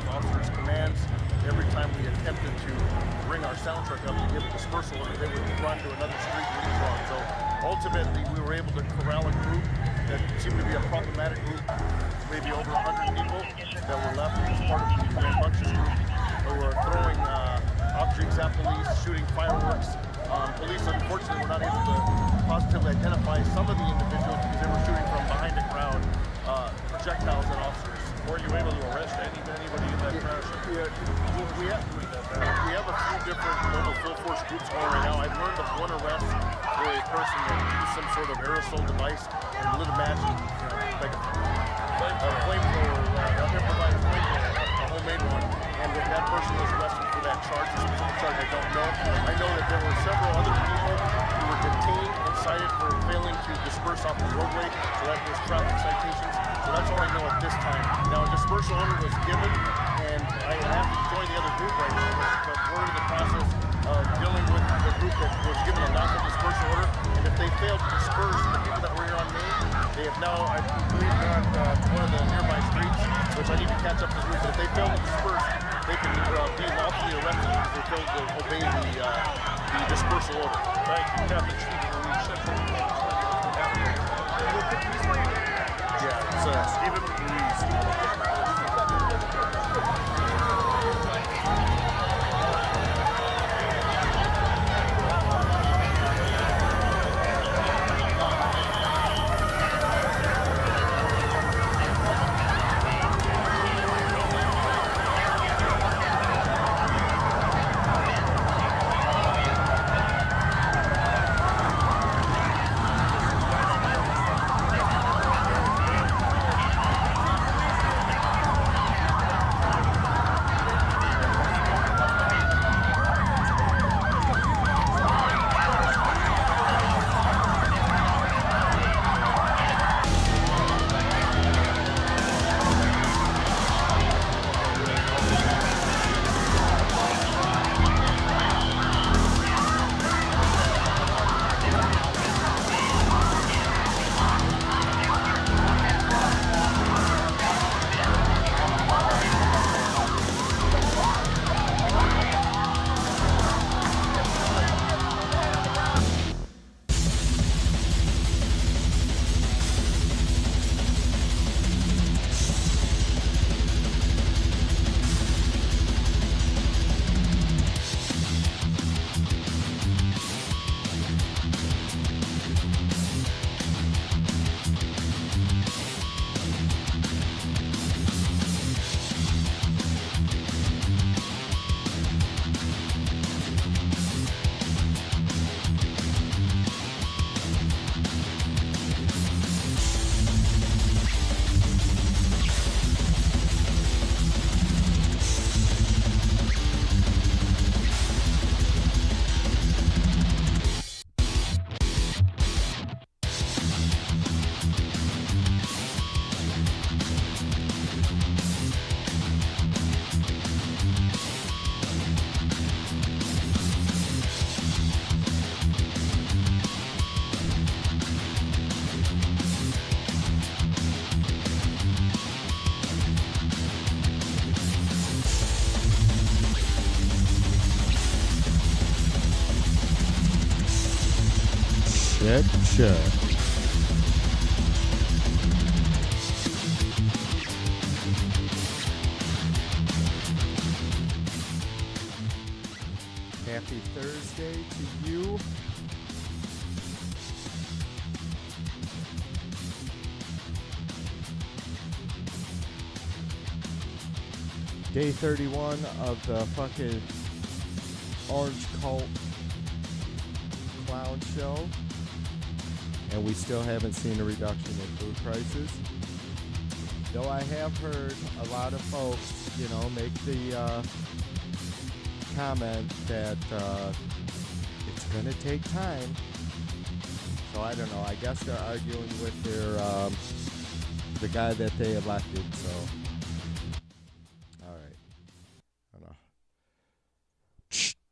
following officers' commands. Every time we attempted to bring our sound truck up to give a dispersal order, they would run to another street and leave on. So ultimately, we were able to corral a group that seemed to be a problematic group, maybe over 100 people that were left as part of the rambunctious group who were throwing objects at police, shooting fireworks. Police, unfortunately, were not able to positively identify some of the individuals because they were shooting from behind a crowd, projectiles at officers. Were you able to arrest anybody in that crash? We have a few different mobile field force groups going right now. I've learned of one arrest for a person that used some sort of aerosol device and lit a match, like a flamethrower, improvised flamethrower, a homemade one, and that person was arrested for that charge. The specific charge I don't know. I know that there were several other people who were detained and cited for failing to disperse off the roadway, so that was traffic citations. So that's all I know at this time. Now, a dispersal order was given, and I have to join the other group right now, but we're in the process of dealing with the group that was given a lack of dispersal order, and if they fail to disperse the people that were here on Main, they have now, I believe, gone to one of the nearby streets, which I need to catch up to the group, but if they fail to disperse, they can be lawfully arrested because they failed to obey the dispersal order. Thank you, Captain Stephen Ruiz, Central Yeah, it's Stephen Ruiz. Check. Happy Thursday to you. Day 31 of the fucking Orange Cult Clown Show. And we still haven't seen a reduction in food prices. Though I have heard a lot of folks, make the comment that it's going to take time. So I don't know. I guess they're arguing with their the guy that they elected. So, all right. I don't know.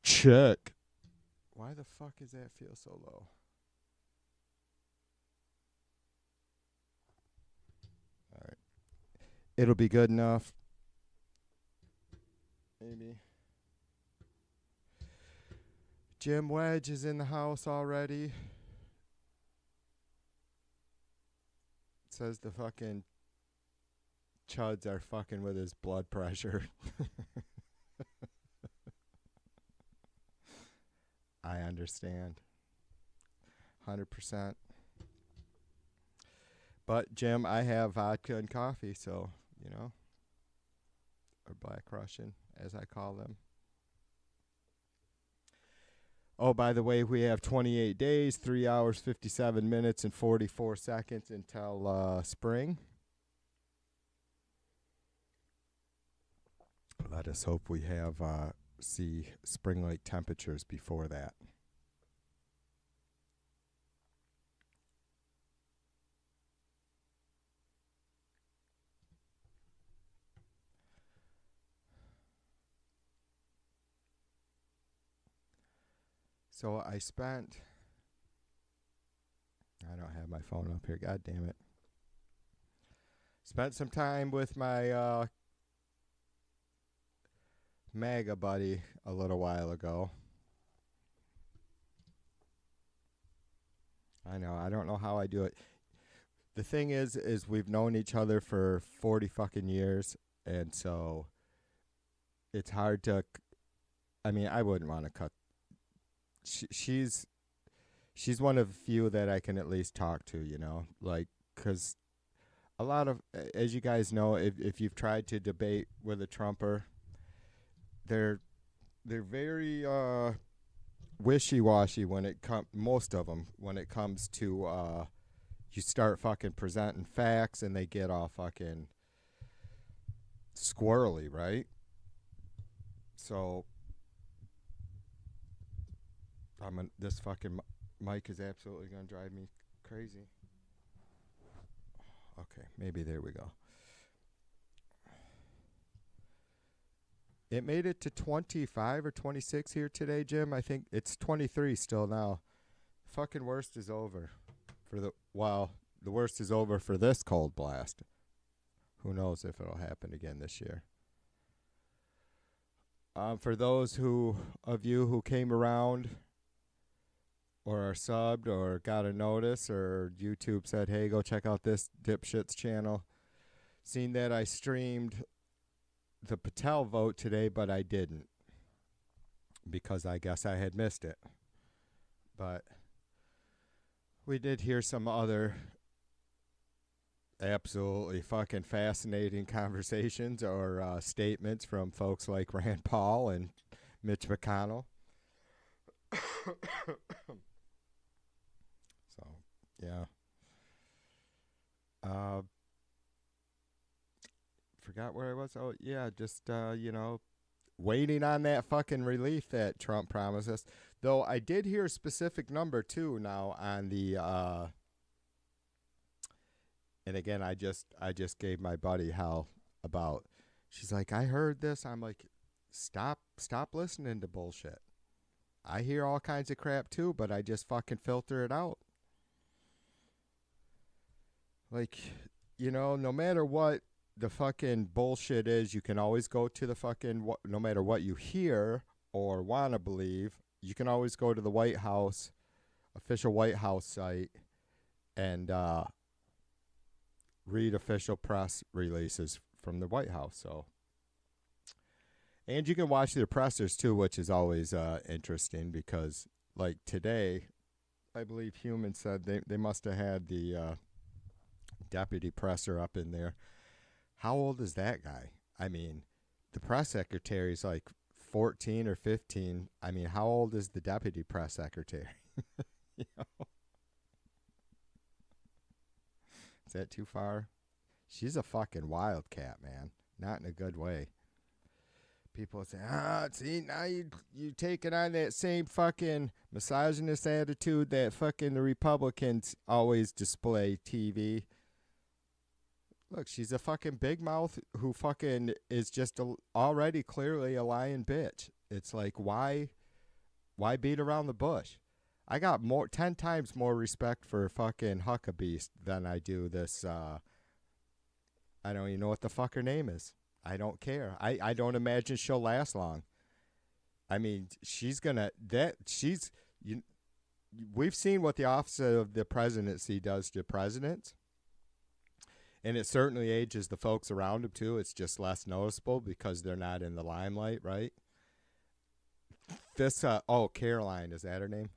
Check. Why the fuck does that feel so low? It'll be good enough. maybe. Jim Wedge is in the house already. Says the fucking chuds are fucking with his blood pressure. I understand. 100%. But, Jim, I have vodka and coffee, so, you know. Or Black Russian, as I call them. Oh, by the way, we have 28 days, 3 hours, 57 minutes, and 44 seconds until spring. Let us hope we have see spring-like temperatures before that. So I don't have my phone up here, god damn it. Spent some time with my MAGA buddy a little while ago. I know, I don't know how I do it. The thing is we've known each other for 40 fucking years, and so it's hard to, I mean, I wouldn't want to cut. She's one of the few that I can at least talk to, you know, like, because a lot of, as you guys know, if you've tried to debate with a Trumper, they're very wishy-washy when it most of them, when it comes to you start fucking presenting facts and they get all fucking squirrely, right? So this fucking mic is absolutely going to drive me crazy. Okay, maybe there we go. It made it to 25 or 26 here today, Jim. I think it's 23 still now. Fucking worst is over. The worst is over for this cold blast. Who knows if it'll happen again this year. For those of you who came around or are subbed or got a notice or YouTube said, hey, go check out this dipshit's channel. Seen that I streamed the Patel vote today, but I didn't because I guess I had missed it. But we did hear some other absolutely fucking fascinating conversations or statements from folks like Rand Paul and Mitch McConnell. So, yeah. Forgot where I was. Oh, yeah, just, waiting on that fucking relief that Trump promised us. Though I did hear a specific number, too, now on the, and again, I just gave my buddy hell about, she's like, I heard this. I'm like, stop listening to bullshit. I hear all kinds of crap, too, but I just fucking filter it out. Like, no matter what the fucking bullshit is, you can always go to the fucking, no matter what you hear or want to believe, you can always go to the White House, official White House site, and read official press releases from the White House. So, and you can watch their pressers too, which is always interesting because, like today, I believe Human said they must have had the deputy presser up in there. How old is that guy? I mean, the press secretary's like 14 or 15. I mean, how old is the deputy press secretary? Is that too far? She's a fucking wildcat, man. Not in a good way. People say, see, now you taking on that same fucking misogynist attitude that fucking the Republicans always display TV. Look, she's a fucking big mouth who fucking is just already clearly a lying bitch. It's like, why beat around the bush? I got 10 times more respect for fucking Huckabeast than I do this, I don't even know what the fuck her name is. I don't care. I don't imagine she'll last long. I mean, she's gonna that she's you. We've seen what the office of the presidency does to presidents, and it certainly ages the folks around him too. It's just less noticeable because they're not in the limelight, right? This Caroline, is that her name?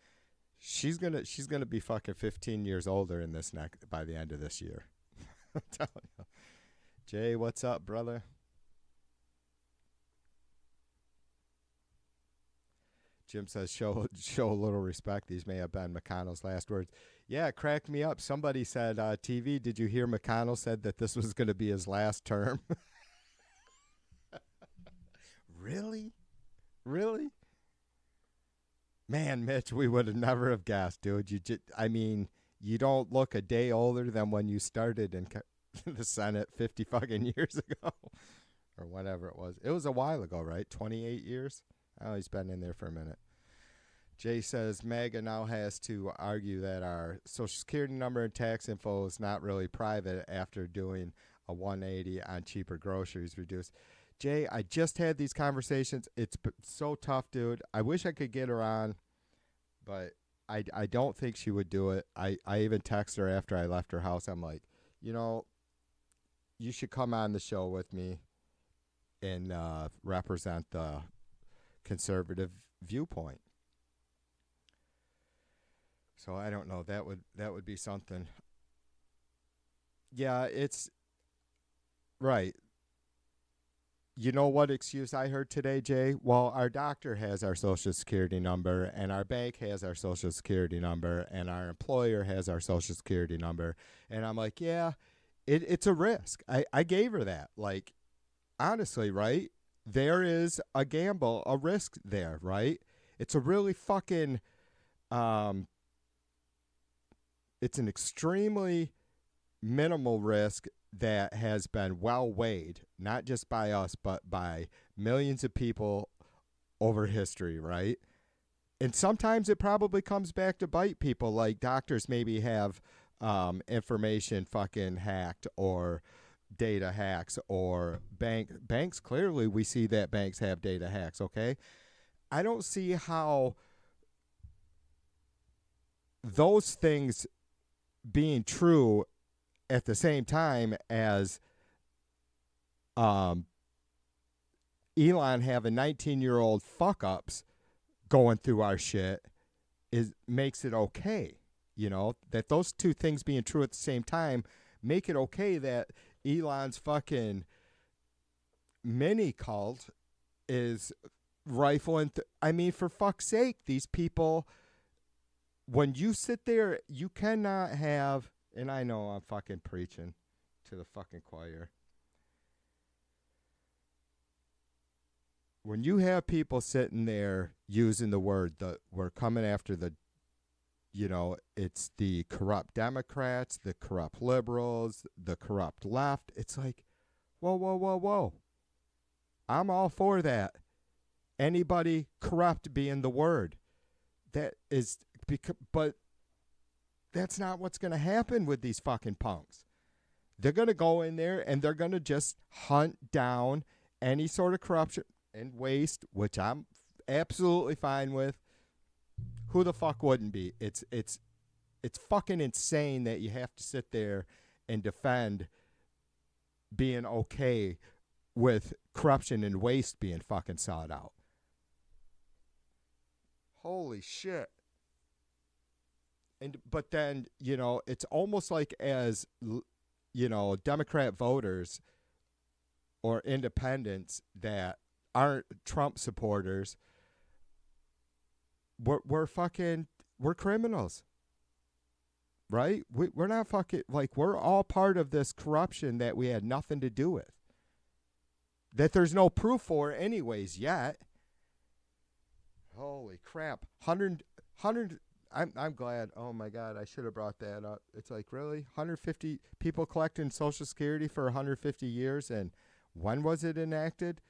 She's gonna be fucking 15 years older in this next by the end of this year. I'm telling you. Jay, what's up, brother? Jim says, show a little respect. These may have been McConnell's last words. Yeah, it cracked me up. Somebody said, TV, did you hear McConnell said that this was going to be his last term? Really? Really? Man, Mitch, we would have never have guessed, dude. You don't look a day older than when you started in the Senate 50 fucking years ago. Or whatever it was. It was a while ago, right? 28 years? Oh, he's been in there for a minute. Jay says, MAGA now has to argue that our Social Security number and tax info is not really private after doing a 180 on cheaper groceries reduced. Jay, I just had these conversations. It's so tough, dude. I wish I could get her on, but I don't think she would do it. I even texted her after I left her house. I'm like, you should come on the show with me and represent the conservative viewpoint. So I don't know. That would be something. Yeah, it's right. You know what excuse I heard today, Jay? Well, our doctor has our Social Security number, and our bank has our Social Security number, and our employer has our Social Security number. And I'm like, yeah, it's a risk. I gave her that. Like, honestly, right? There is a gamble, a risk there, right? It's a really fucking, it's an extremely minimal risk that has been well weighed, not just by us, but by millions of people over history, right? And sometimes it probably comes back to bite people, like doctors maybe have information fucking hacked or data hacks, or banks. Clearly we see that banks have data hacks. Okay, I don't see how those things being true at the same time as Elon having 19-year-old fuck-ups going through our shit makes it okay. That those two things being true at the same time make it okay that Elon's fucking mini cult is rifling. For fuck's sake, these people, when you sit there, you cannot have, and I know I'm fucking preaching to the fucking choir. When you have people sitting there using the word that we're coming after it's the corrupt Democrats, the corrupt liberals, the corrupt left. It's like, whoa. I'm all for that. Anybody corrupt being the word. That is, but that's not what's going to happen with these fucking punks. They're going to go in there and they're going to just hunt down any sort of corruption and waste, which I'm absolutely fine with. Who the fuck wouldn't be? It's fucking insane that you have to sit there and defend being okay with corruption and waste being fucking sought out. Holy shit. But then, it's almost like as, Democrat voters or independents that aren't Trump supporters, we're criminals, right? We're not fucking, like, we're all part of this corruption that we had nothing to do with, that there's no proof for anyways yet. Holy crap. 100 I'm glad. Oh my God, I should have brought that up. It's like, really? 150 people collecting Social Security for 150 years, and when was it enacted?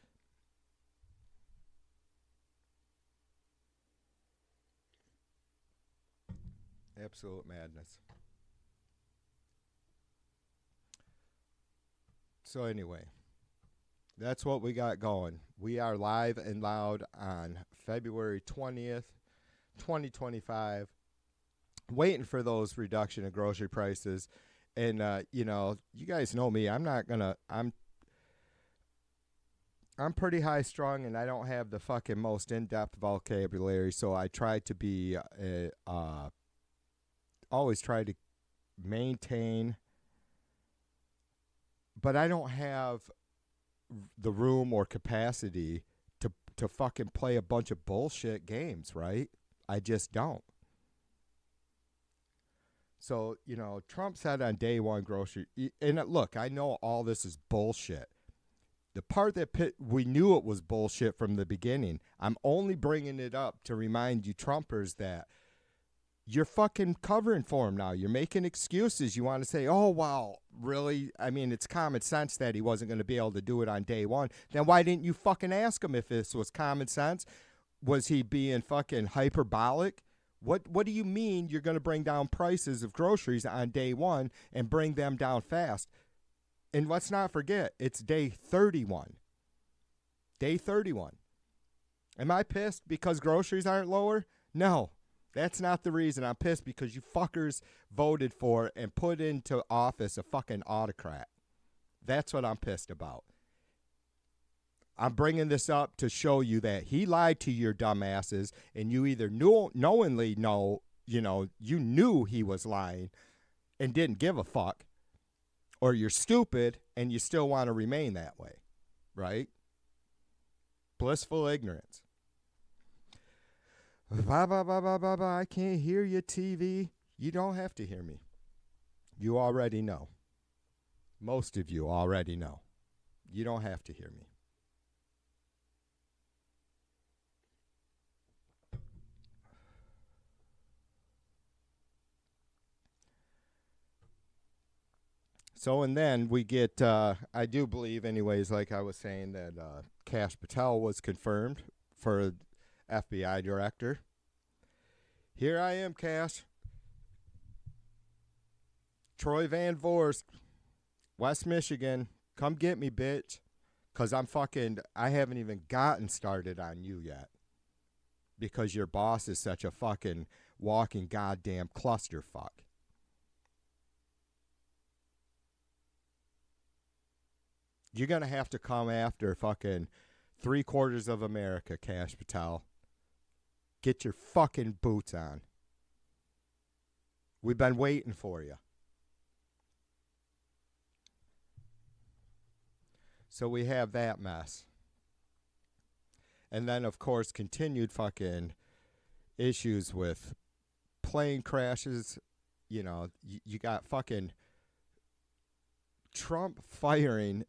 Absolute madness. So anyway, That's what we got going. We are live and loud on February 20th, 2025. Waiting for those reduction in grocery prices. And, you know, you guys know me. I'm pretty high strung and I don't have the fucking most in-depth vocabulary. So I try to be, always try to maintain, but I don't have the room or capacity to fucking play a bunch of bullshit games, right? I just don't. So, you know, Trump said on day one grocery, and look, I know all this is bullshit. The part that we knew it was bullshit from the beginning. I'm only bringing it up to remind you Trumpers that you're fucking covering for him now. You're making excuses. You want to say, oh, wow, really? I mean, it's common sense that he wasn't going to be able to do it on day one. Then why didn't you fucking ask him if this was common sense? Was he being fucking hyperbolic? What do you mean you're going to bring down prices of groceries on day one and bring them down fast? And let's not forget, it's day 31. Day 31. Am I pissed because groceries aren't lower? No. That's not the reason. I'm pissed because you fuckers voted for and put into office a fucking autocrat. That's what I'm pissed about. I'm bringing this up to show you that he lied to your dumbasses, and you either knowingly know, you knew he was lying and didn't give a fuck, or you're stupid and you still want to remain that way, right? Blissful ignorance. I can't hear you, TV. You don't have to hear me. You already know. Most of you already know. You don't have to hear me. So, and then we get, I do believe anyways, like I was saying, that Kash Patel was confirmed for FBI director. Here I am, Kash. Troy Van Voorst, West Michigan. Come get me, bitch. Because I haven't even gotten started on you yet. Because your boss is such a fucking walking goddamn clusterfuck. You're going to have to come after fucking 3/4 of America, Kash Patel. Get your fucking boots on. We've been waiting for you. So we have that mess. And then, of course, continued fucking issues with plane crashes. You know, you got fucking Trump firing,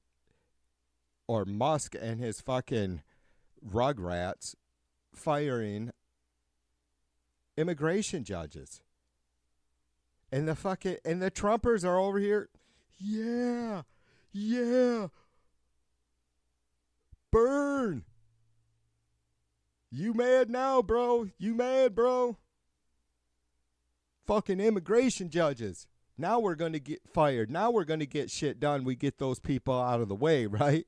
or Musk and his fucking rugrats firing immigration judges. And the Trumpers are over here. Yeah. Burn. You mad now, bro? You mad, bro? Fucking immigration judges. Now we're going to get fired. Now we're going to get shit done. We get those people out of the way, right?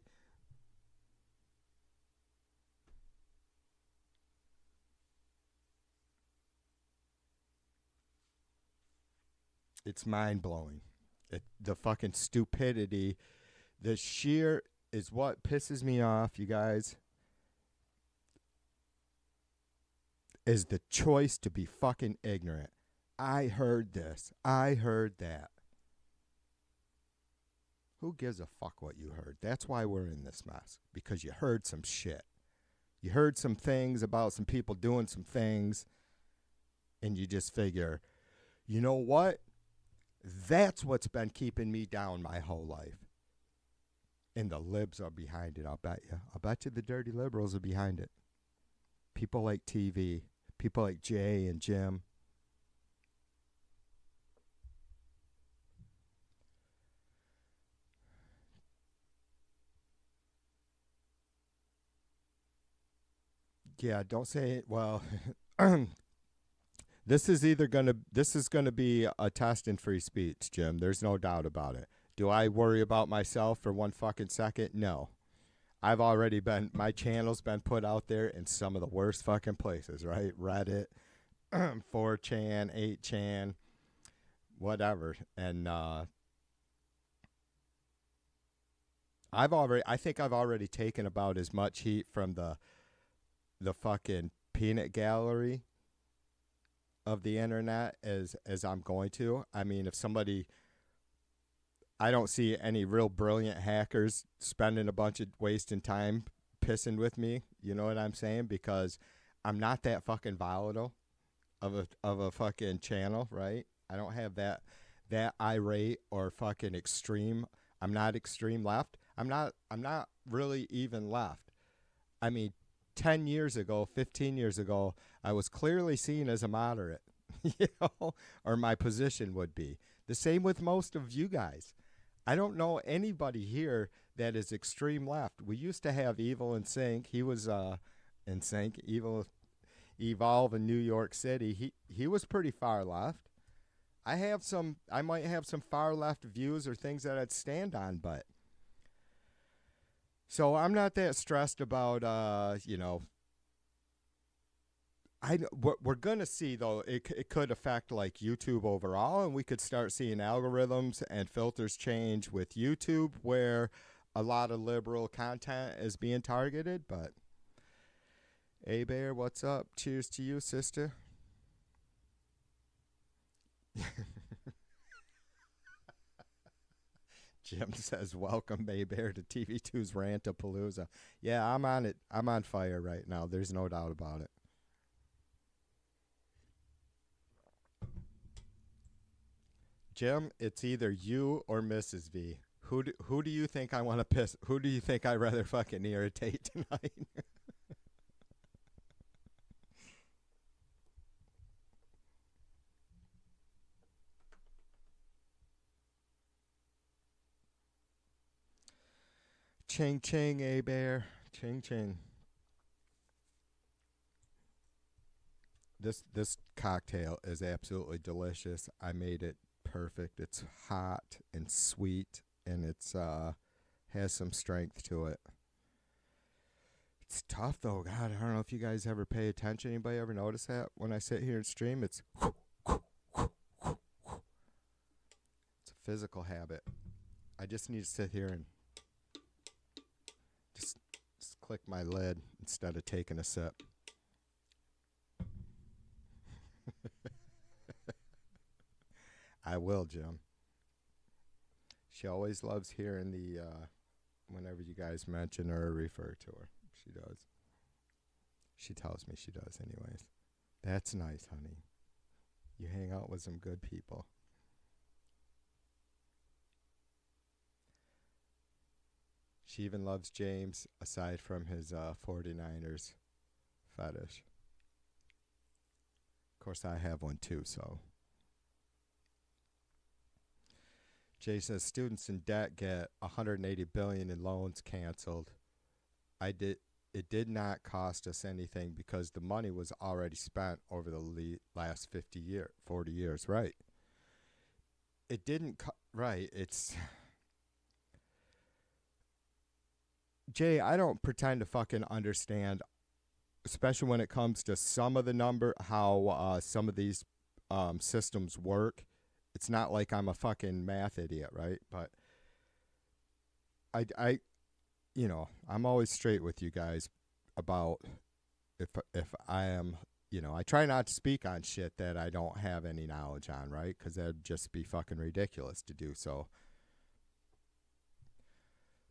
It's mind-blowing. The fucking stupidity. The sheer is what pisses me off, you guys. Is the choice to be fucking ignorant. I heard this. I heard that. Who gives a fuck what you heard? That's why we're in this mess. Because you heard some shit. You heard some things about some people doing some things. And you just figure, you know what? That's what's been keeping me down my whole life. And the libs are behind it, I'll bet you. I'll bet you the dirty liberals are behind it. People like TV. People like Jay and Jim. Yeah, don't say it. Well, this is going to be a test in free speech, Jim. There's no doubt about it. Do I worry about myself for one fucking second? No. I've already been, my channel's been put out there in some of the worst fucking places, right? Reddit, 4chan, 8chan, whatever. And I think I've already taken about as much heat from the fucking peanut gallery of the internet as I'm going to. I mean, if somebody, I don't see any real brilliant hackers spending a bunch of wasting time pissing with me. You know what I'm saying? Because I'm not that fucking volatile of a fucking channel, right? I don't have that irate or fucking extreme. I'm not extreme left. I'm not really even left. I mean, 10 years ago, 15 years ago, I was clearly seen as a moderate, you know, or my position would be. The same with most of you guys. I don't know anybody here that is extreme left. We used to have Evil in Sync. He was in Sync. Evil Evolve in New York City. He was pretty far left. I might have some far left views or things that I'd stand on, but so I'm not that stressed about you know. We're gonna see though, it could affect like YouTube overall, and we could start seeing algorithms and filters change with YouTube, where a lot of liberal content is being targeted. But hey Bear, what's up? Cheers to you, sister. Jim says, welcome, Bay Bear, to TV2's Rantapalooza. Yeah, I'm on it. I'm on fire right now. There's no doubt about it. Jim, it's either you or Mrs. V. Who do you think I want to piss? Who do you think I'd rather fucking irritate tonight? Ching ching, A Bear. Ching ching. This cocktail is absolutely delicious. I made it perfect. It's hot and sweet, and it's has some strength to it. It's tough though. God, I don't know if you guys ever pay attention. Anybody ever notice that when I sit here and stream? It's a physical habit. I just need to sit here and just click my lid instead of taking a sip. I will, Jim. She always loves hearing the whenever you guys mention her or refer to her. She does. She tells me she does anyways. That's nice, honey. You hang out with some good people. She even loves James aside from his 49ers fetish. Of course, I have one too, so. Jay says students in debt get 180 billion in loans canceled. It did not cost us anything because the money was already spent over the last 40 years, right? It didn't right, it's Jay, I don't pretend to fucking understand, especially when it comes to some of the how some of these systems work. It's not like I'm a fucking math idiot, right? But I you know, I'm always straight with you guys about if I am, you know, I try not to speak on shit that I don't have any knowledge on, right? Because that'd just be fucking ridiculous to do so.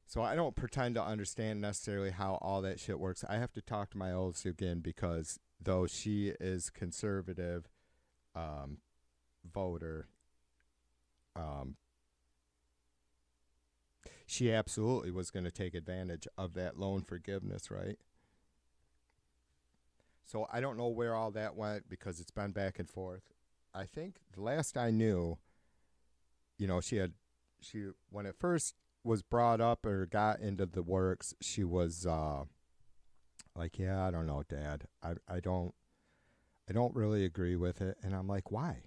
So I don't pretend to understand necessarily how all that shit works. I have to talk to my oldest again because though she is conservative voter, she absolutely was going to take advantage of that loan forgiveness, right? So I don't know where all that went because it's been back and forth. I think the last I knew, you know, she when it first was brought up or got into the works, she was like, yeah, I don't know, Dad. I don't really agree with it. And I'm like, why?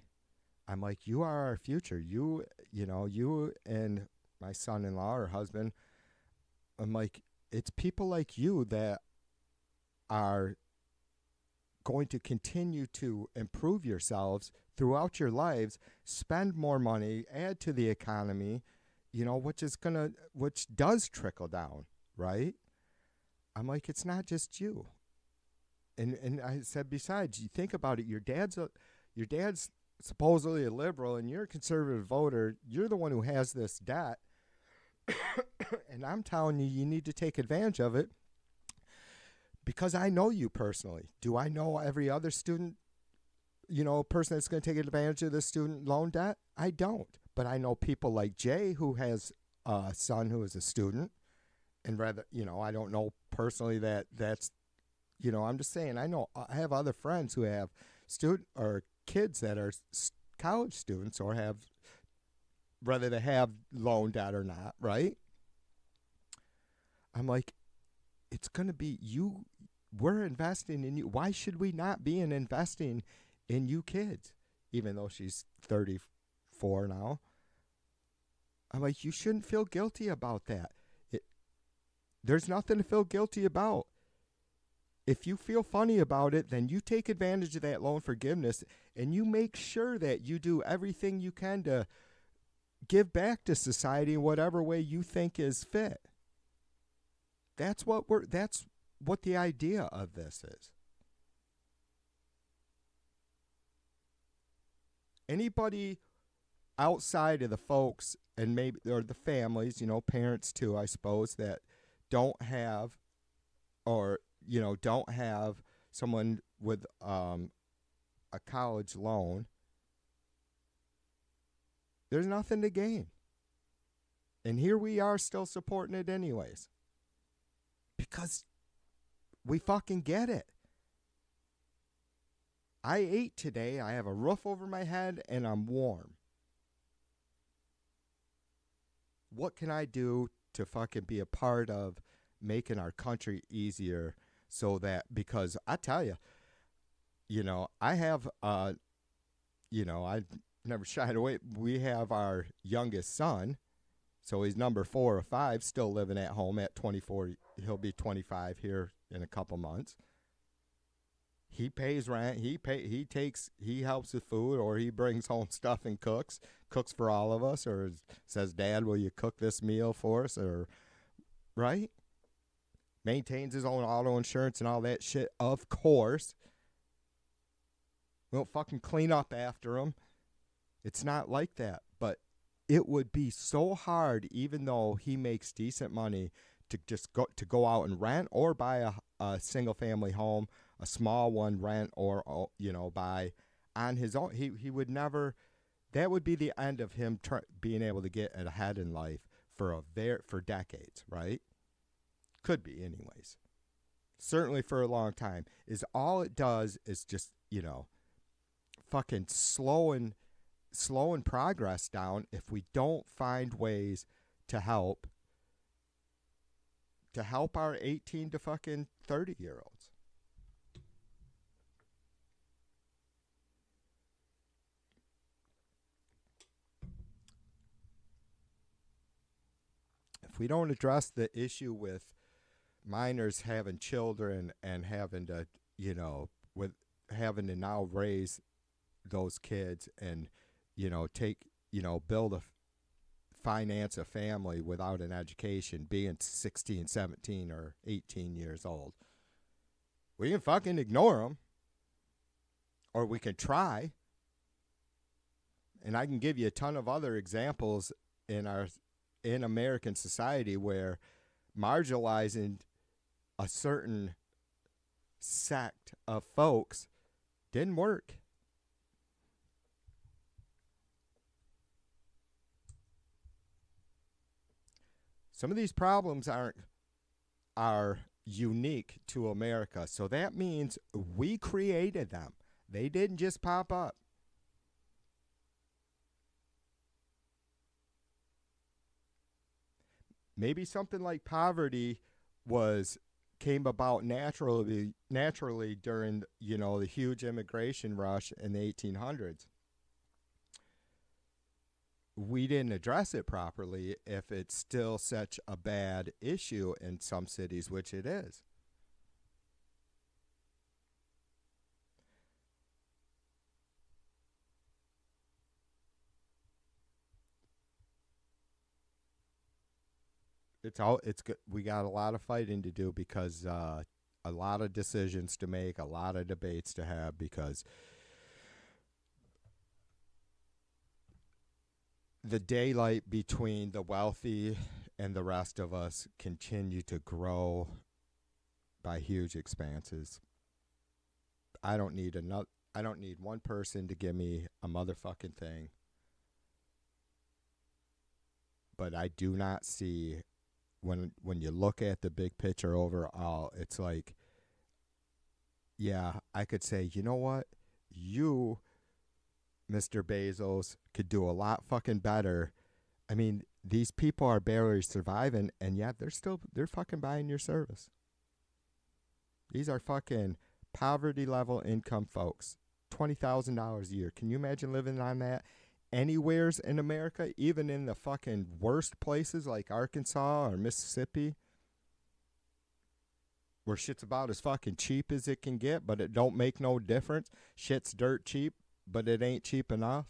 I'm like, you are our future. You know, you and my son-in-law or husband, I'm like, it's people like you that are going to continue to improve yourselves throughout your lives, spend more money, add to the economy, which does trickle down, right? I'm like, it's not just you. And I said, besides, you think about it, your dad's supposedly a liberal and you're a conservative voter. You're the one who has this debt. And I'm telling you, you need to take advantage of it because I know you personally. Do I know every other student, person that's going to take advantage of the student loan debt? I don't. But I know people like Jay who has a son who is a student. And rather, I don't know personally that's, I'm just saying, I have other friends who have student or kids that are college students or have, whether they have loan debt or not, right? I'm like, it's going to be you. We're investing in you. Why should we not be investing in you kids? Even though she's 34 now. I'm like, you shouldn't feel guilty about that. There's nothing to feel guilty about. If you feel funny about it, then you take advantage of that loan forgiveness and you make sure that you do everything you can to give back to society in whatever way you think is fit. That's what the idea of this is. Anybody outside of the folks and maybe or the families, parents too, I suppose, that don't have don't have someone with a college loan, there's nothing to gain. And here we are still supporting it anyways. Because we fucking get it. I ate today, I have a roof over my head, and I'm warm. What can I do to fucking be a part of making our country easier so that, because I tell you, I have, I never shied away. We have our youngest son, so he's number 4 or 5, still living at home at 24. He'll be 25 here in a couple months. He pays rent. He helps with food, or he brings home stuff and cooks for all of us, or says, "Dad, will you cook this meal for us?" Or, right? Maintains his own auto insurance and all that shit, of course. We don't fucking clean up after him. It's not like that. But it would be so hard, even though he makes decent money, to just go out and rent or buy a single family home, a small one, rent or buy on his own. He would never. That would be the end of him being able to get ahead in life for decades, right? Could be, anyways. Certainly for a long time. Is all it does is just fucking slowing progress down if we don't find ways to help our 18 to fucking 30-year-olds. If we don't address the issue with minors having children and having to, with having to now raise those kids and, finance a family without an education, being 16, 17, or 18 years old, we can fucking ignore them, or we can try. And I can give you a ton of other examples in American society where marginalizing a certain sect of folks didn't work. Some of these problems are unique to America, so that means we created them. They didn't just pop up. Maybe something like poverty came about naturally during, the huge immigration rush in the 1800s. we didn't address it properly if it's still such a bad issue in some cities, which it is. It's good. We got a lot of fighting to do because a lot of decisions to make, a lot of debates to have because the daylight between the wealthy and the rest of us continue to grow by huge expanses. I don't need one person to give me a motherfucking thing. But I do not see when you look at the big picture overall, it's like, yeah, I could say, you know what? You, Mr. Bezos, could do a lot fucking better. I mean, these people are barely surviving, and yet they're fucking buying your service. These are fucking poverty level income folks. $20,000 a year. Can you imagine living on that anywheres in America, even in the fucking worst places like Arkansas or Mississippi, where shit's about as fucking cheap as it can get, but it don't make no difference? Shit's dirt cheap, but it ain't cheap enough.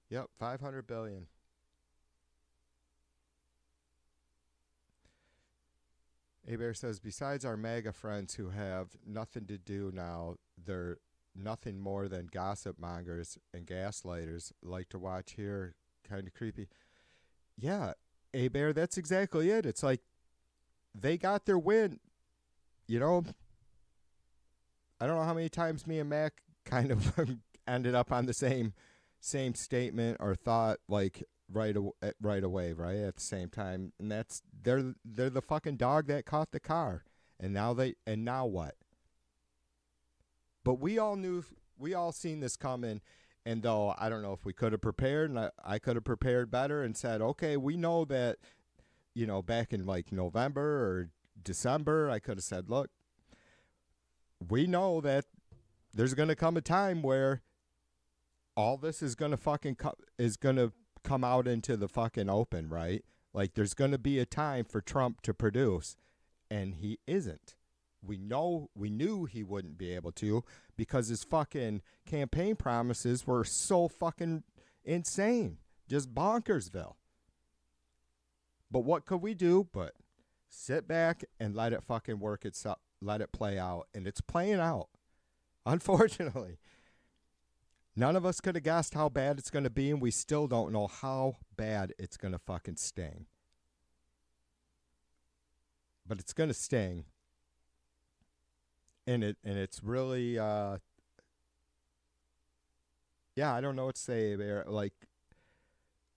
Yep, 500 billion. Abear says, besides our MAGA friends who have nothing to do now, they're nothing more than gossip mongers and gaslighters. Like to watch here, kind of creepy. Yeah, Abear, that's exactly it. It's like they got their win. You know, I don't know how many times me and Mac kind of ended up on the same statement or thought, like, right away, right at the same time, and that's they're the fucking dog that caught the car, and now what? But we all seen this coming, and though I don't know if we could have prepared, and I could have prepared better and said, okay, we know that, you know, back in like November or December, I could have said, look, we know that there's gonna come a time where all this is gonna fucking come out into the fucking open, right? Like, there's going to be a time for Trump to produce, and he isn't. We knew he wouldn't be able to because his fucking campaign promises were so fucking insane. Just bonkersville. But what could we do but sit back and let it fucking work itself, let it play out, and it's playing out, unfortunately. None of us could have guessed how bad it's going to be, and we still don't know how bad it's going to fucking sting. But it's going to sting. And it's really, yeah, I don't know what to say there. Like,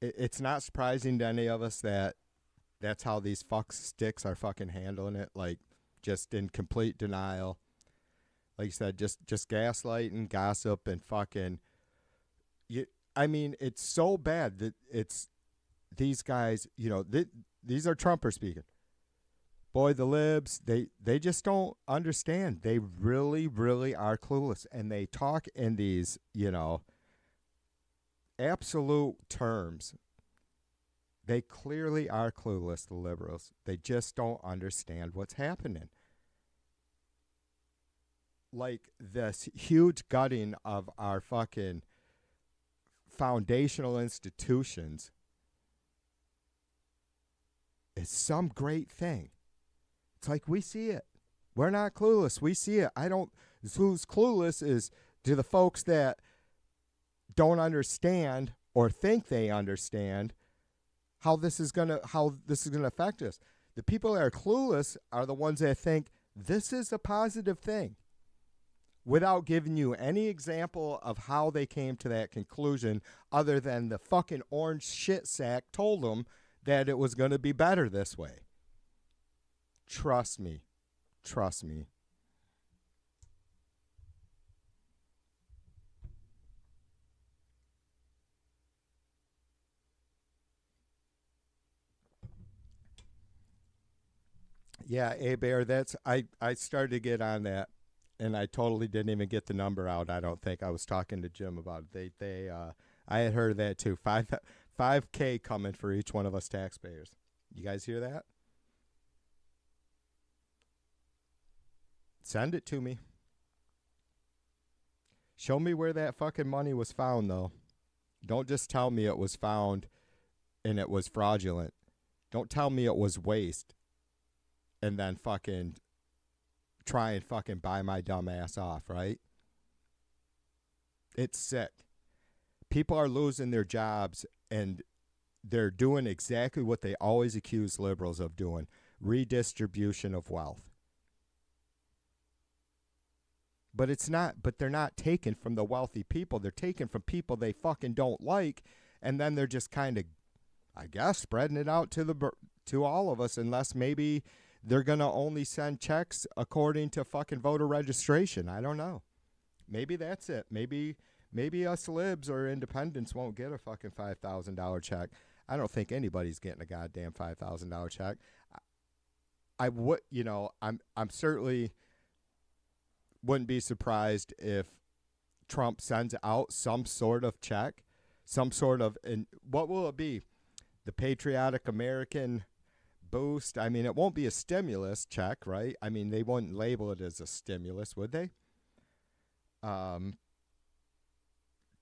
it's not surprising to any of us that that's how these fuck sticks are fucking handling it. Like, just in complete denial. Like you said, just gaslighting, gossip, and fucking. I mean, it's so bad that it's these guys. You know, these are Trumpers speaking. Boy, the libs, they just don't understand. They really, really are clueless, and they talk in these, you know, absolute terms. They clearly are clueless, the liberals. They just don't understand what's happening. Like this huge gutting of our fucking foundational institutions is some great thing. It's like we see it. We're not clueless. We see it. Who's clueless is to the folks that don't understand or think they understand how this is gonna affect us. The people that are clueless are the ones that think this is a positive thing, without giving you any example of how they came to that conclusion other than the fucking orange shit sack told them that it was going to be better this way. Trust me. Trust me. Yeah, A Bear, I started to get on that, and I totally didn't even get the number out. I don't think I was talking to Jim about it. I had heard that too. 5K coming for each one of us taxpayers. You guys hear that? Send it to me. Show me where that fucking money was found, though. Don't just tell me it was found and it was fraudulent. Don't tell me it was waste and then fucking try and fucking buy my dumb ass off, right? It's sick. People are losing their jobs and they're doing exactly what they always accuse liberals of doing: redistribution of wealth. But they're not taken from the wealthy people. They're taken from people they fucking don't like, and then they're just kind of, I guess, spreading it out to all of us, unless maybe they're going to only send checks according to fucking voter registration. I don't know. Maybe that's it. Maybe us libs or independents won't get a fucking $5,000 check. I don't think anybody's getting a goddamn $5,000 check. I would, I'm certainly wouldn't be surprised if Trump sends out some sort of check, some sort of, and what will it be? The Patriotic American boost? I mean, it won't be a stimulus check, right? I mean, they wouldn't label it as a stimulus, would they?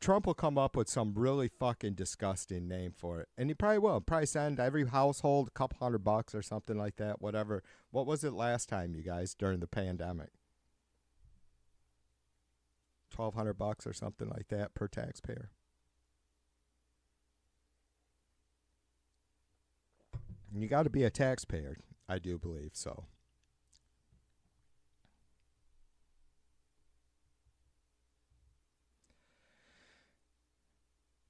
Trump will come up with some really fucking disgusting name for it. And he probably will. Probably send every household a couple $100 or something like that, whatever. What was it last time, you guys, during the pandemic? $1,200 or something like that per taxpayer. And you got to be a taxpayer, I do believe so.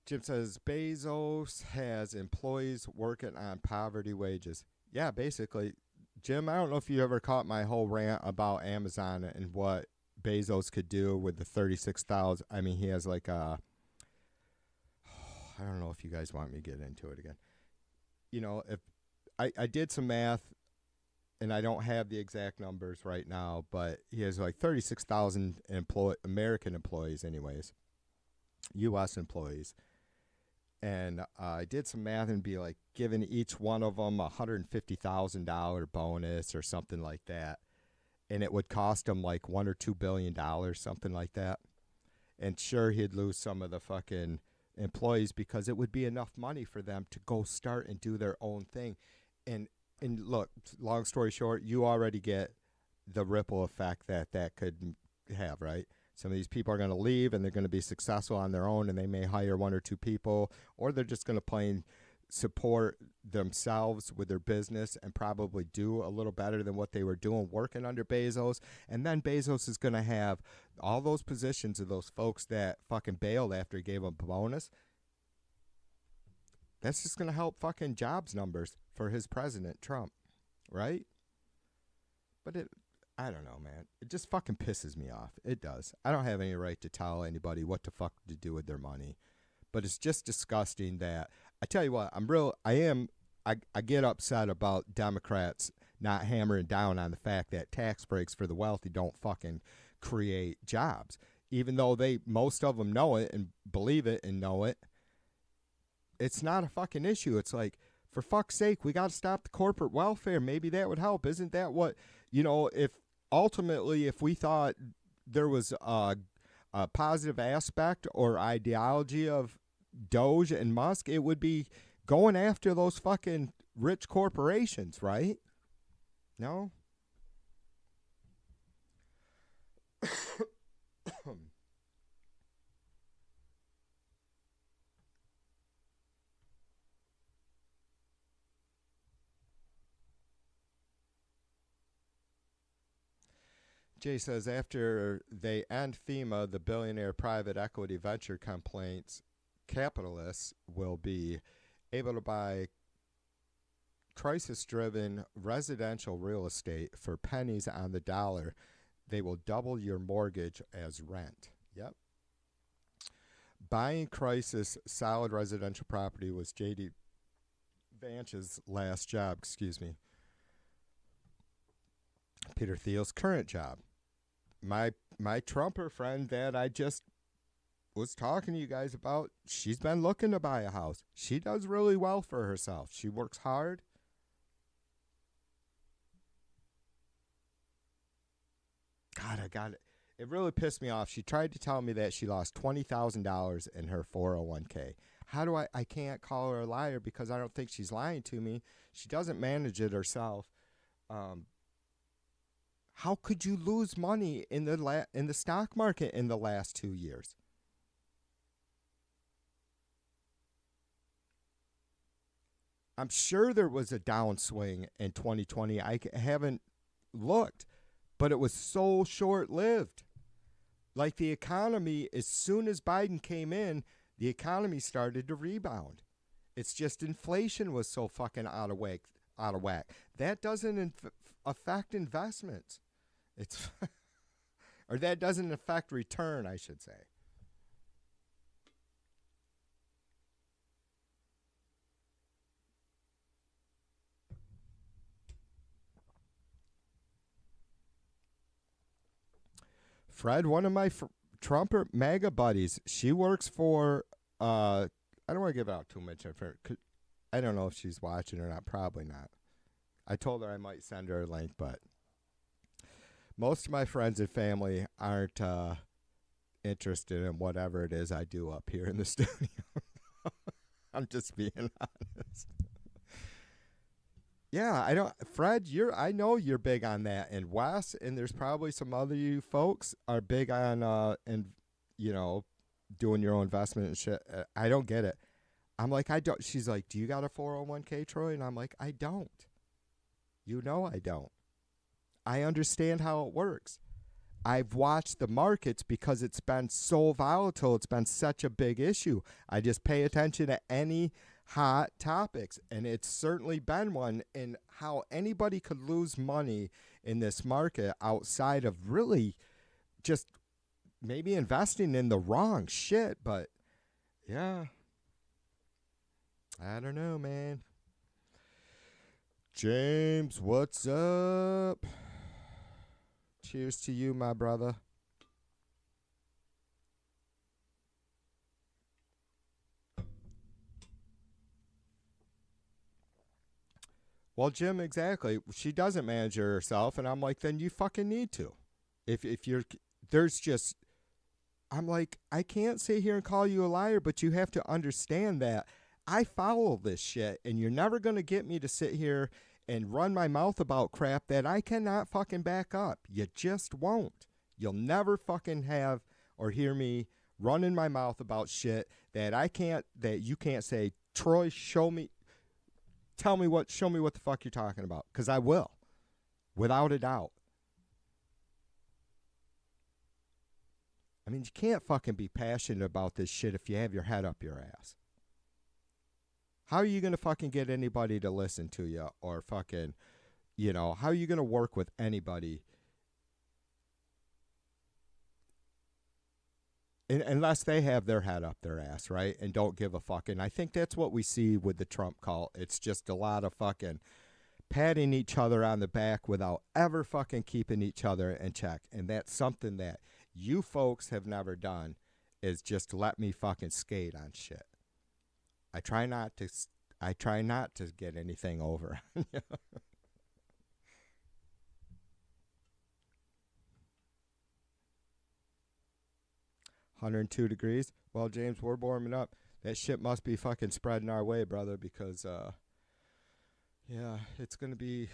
Jim says Bezos has employees working on poverty wages. Yeah, basically, Jim, I don't know if you ever caught my whole rant about Amazon and what Bezos could do with the 36,000. I mean, he has like a, I don't know if you guys want me to get into it again. If I did some math, and I don't have the exact numbers right now, but he has like 36,000 American employees anyways, U.S. employees. And I did some math and be like giving each one of them a $150,000 bonus or something like that. And it would cost him like $1 or $2 billion, something like that. And sure, he'd lose some of the fucking employees because it would be enough money for them to go start and do their own thing. And look, long story short, you already get the ripple effect that could have, right? Some of these people are going to leave and they're going to be successful on their own, and they may hire one or two people, or they're just going to plain support themselves with their business and probably do a little better than what they were doing working under Bezos. And then Bezos is going to have all those positions of those folks that fucking bailed after he gave them a bonus. That's just going to help fucking jobs numbers for his president, Trump, right? But I don't know, man. It just fucking pisses me off. It does. I don't have any right to tell anybody what the fuck to do with their money. But it's just disgusting that, I tell you what, I get upset about Democrats not hammering down on the fact that tax breaks for the wealthy don't fucking create jobs. Even though most of them know it and believe it and know it, it's not a fucking issue. It's like, for fuck's sake, we got to stop the corporate welfare. Maybe that would help. Isn't that what, if we thought there was a positive aspect or ideology of Doge and Musk, it would be going after those fucking rich corporations, right? No? Jay says after they end FEMA, the billionaire private equity venture complaints capitalists will be able to buy crisis-driven residential real estate for pennies on the dollar. They will double your mortgage as rent. Yep. Buying crisis solid residential property was J.D. Vance's last job, Peter Thiel's current job. My Trumper friend that I just was talking to you guys about, she's been looking to buy a house. She does really well for herself. She works hard. God, I got it. It really pissed me off. She tried to tell me that she lost $20,000 in her 401k. How do I can't call her a liar because I don't think she's lying to me. She doesn't manage it herself. How could you lose money in the stock market in the last 2 years? I'm sure there was a downswing in 2020. I haven't looked, but it was so short-lived. Like the economy, as soon as Biden came in, the economy started to rebound. It's just inflation was so fucking out of whack. That doesn't affect investments. It's or that doesn't affect return, I should say. Fred, one of my Trumper MAGA buddies, she works for, I don't want to give out too much information. I don't know if she's watching or not. Probably not. I told her I might send her a link, but most of my friends and family aren't interested in whatever it is I do up here in the studio. I'm just being honest. Yeah, Fred, I know you're big on that, and Wes, and there's probably some other you folks are big on, doing your own investment and shit. I don't get it. I'm like, I don't. She's like, do you got a 401k, Troy? And I'm like, I don't. You know I don't. I understand how it works. I've watched the markets because it's been so volatile. It's been such a big issue. I just pay attention to any hot topics, and it's certainly been one in how anybody could lose money in this market outside of really just maybe investing in the wrong shit. But yeah, I don't know, man. James, what's up? Cheers to you, my brother. Well, Jim, exactly. She doesn't manage herself, and I'm like, then you fucking need to. If you're, there's just, I'm like, I can't sit here and call you a liar, but you have to understand that I follow this shit, and you're never going to get me to sit here and run my mouth about crap that I cannot fucking back up. You just won't. You'll never fucking have or hear me running my mouth about shit that you can't say, Troy, show me what the fuck you're talking about. Because I will. Without a doubt. I mean, you can't fucking be passionate about this shit if you have your head up your ass. How are you going to fucking get anybody to listen to you or fucking, how are you going to work with anybody? Unless they have their head up their ass, right? And don't give a fuck. And I think that's what we see with the Trump call. It's just a lot of fucking patting each other on the back without ever fucking keeping each other in check. And that's something that you folks have never done, is just let me fucking skate on shit. I try not to get anything over. 102 degrees. Well, James, we're warming up. That shit must be fucking spreading our way, brother, because, it's going to be,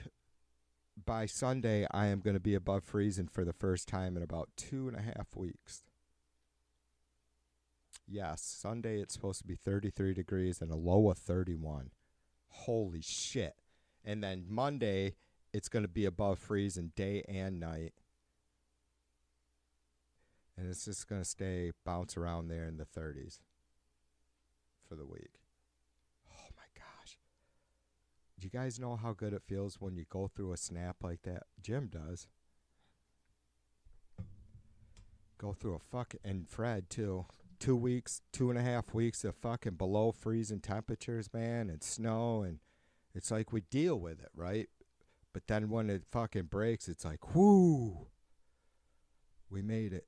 by Sunday, I am going to be above freezing for the first time in about 2.5 weeks. Yes, Sunday it's supposed to be 33 degrees and a low of 31. Holy shit. And then Monday, it's going to be above freezing day and night. And it's just going to bounce around there in the 30s for the week. Oh my gosh. Do you guys know how good it feels when you go through a snap like that? Jim does. Go through and Fred too. 2 weeks, 2.5 weeks of fucking below freezing temperatures, man, and snow, and it's like we deal with it, right? But then when it fucking breaks, it's like, whoo, we made it.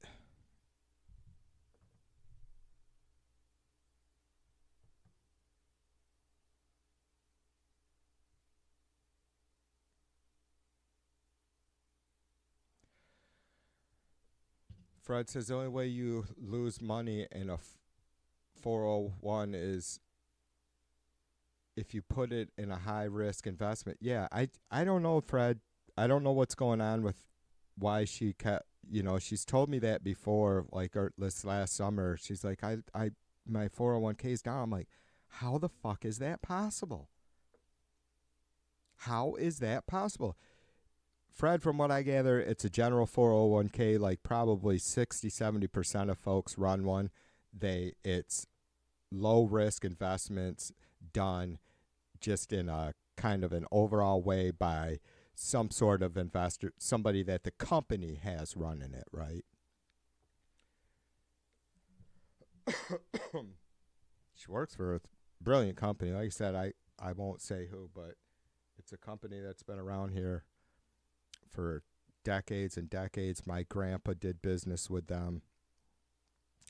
Fred says the only way you lose money in a 401 is if you put it in a high risk investment. Yeah, I don't know, Fred. I don't know what's going on with why she kept, she's told me that before, like this last summer. She's like, I my 401k is down. I'm like, how the fuck is that possible? How is that possible? Fred, from what I gather, it's a general 401k, like probably 60-70% of folks run one. It's low risk investments done just in a kind of an overall way by some sort of investor, somebody that the company has running it, right? She works for a brilliant company. Like I said, I won't say who, but it's a company that's been around here for decades and decades. My grandpa did business with them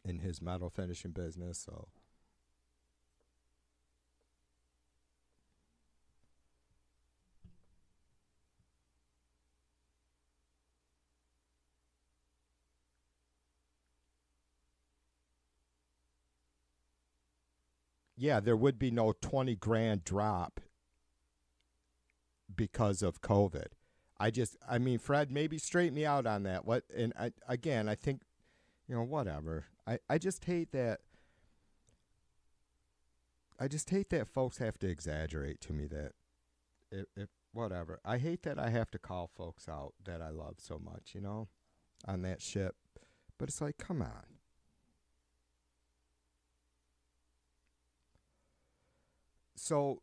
in his metal finishing business, so. Yeah, there would be no 20 grand drop because of COVID. I mean, Fred, maybe straighten me out on that. And I think, whatever. I just hate that. I just hate that folks have to exaggerate to me that whatever. I hate that I have to call folks out that I love so much, on that shit. But it's like, come on. So,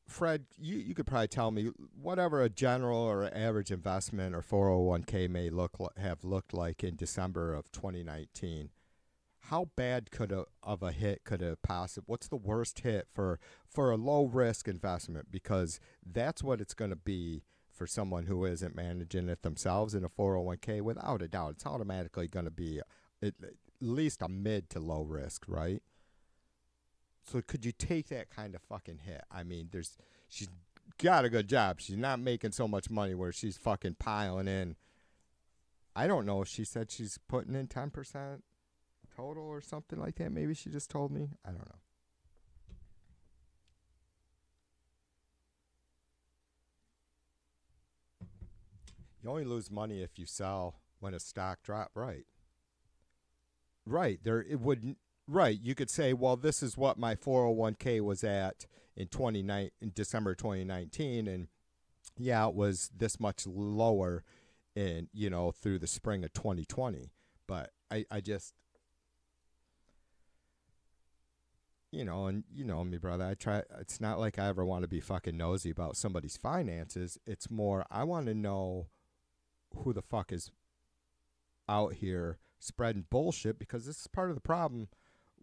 Fred, you could probably tell me whatever a general or average investment or 401k may have looked like in December of 2019. How bad of a hit could it possibly? What's the worst hit for a low risk investment? Because that's what it's going to be for someone who isn't managing it themselves in a 401k. Without a doubt, it's automatically going to be at least a mid to low risk, right? So could you take that kind of fucking hit? I mean, she's got a good job. She's not making so much money where she's fucking piling in. I don't know if she said she's putting in 10% total or something like that. Maybe she just told me. I don't know. You only lose money if you sell when a stock drop, right? Right. It wouldn't. Right, you could say, well, this is what my 401k was at in December 2019, and yeah, it was this much lower in through the spring of 2020. But I just and me, brother. I try. It's not like I ever want to be fucking nosy about somebody's finances. It's more I want to know who the fuck is out here spreading bullshit, because this is part of the problem.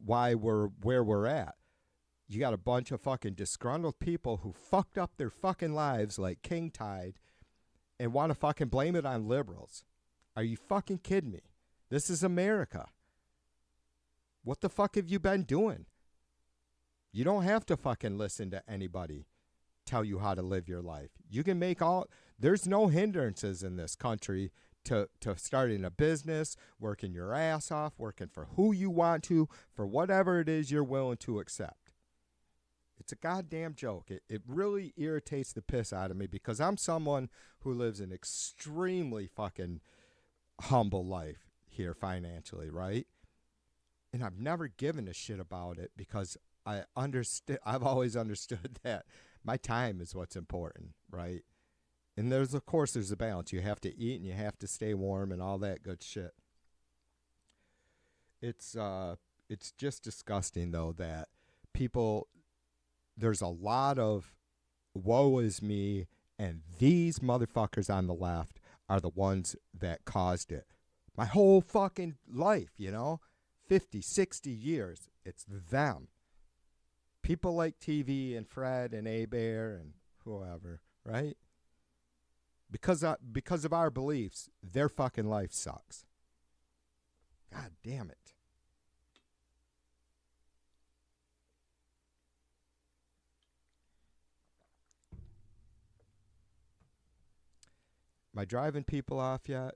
Why we're where we're at. You got a bunch of fucking disgruntled people who fucked up their fucking lives like King Tide and want to fucking blame it on liberals. Are you fucking kidding me? This is America. What the fuck have you been doing? You don't have to fucking listen to anybody tell you how to live your life. You can make there's no hindrances in this country to starting a business, working your ass off, working for who you want to, for whatever it is you're willing to accept. It's a goddamn joke. It really irritates the piss out of me, because I'm someone who lives an extremely fucking humble life here financially, right? And I've never given a shit about it, because I've always understood that my time is what's important, right? And there's a balance. You have to eat and you have to stay warm and all that good shit. It's just disgusting, though, that there's a lot of woe is me, and these motherfuckers on the left are the ones that caused it. My whole fucking life, 50, 60 years, it's them. People like TV and Fred and A-Bear and whoever, right? because of our beliefs, their fucking life sucks. God damn it. Am I driving people off yet?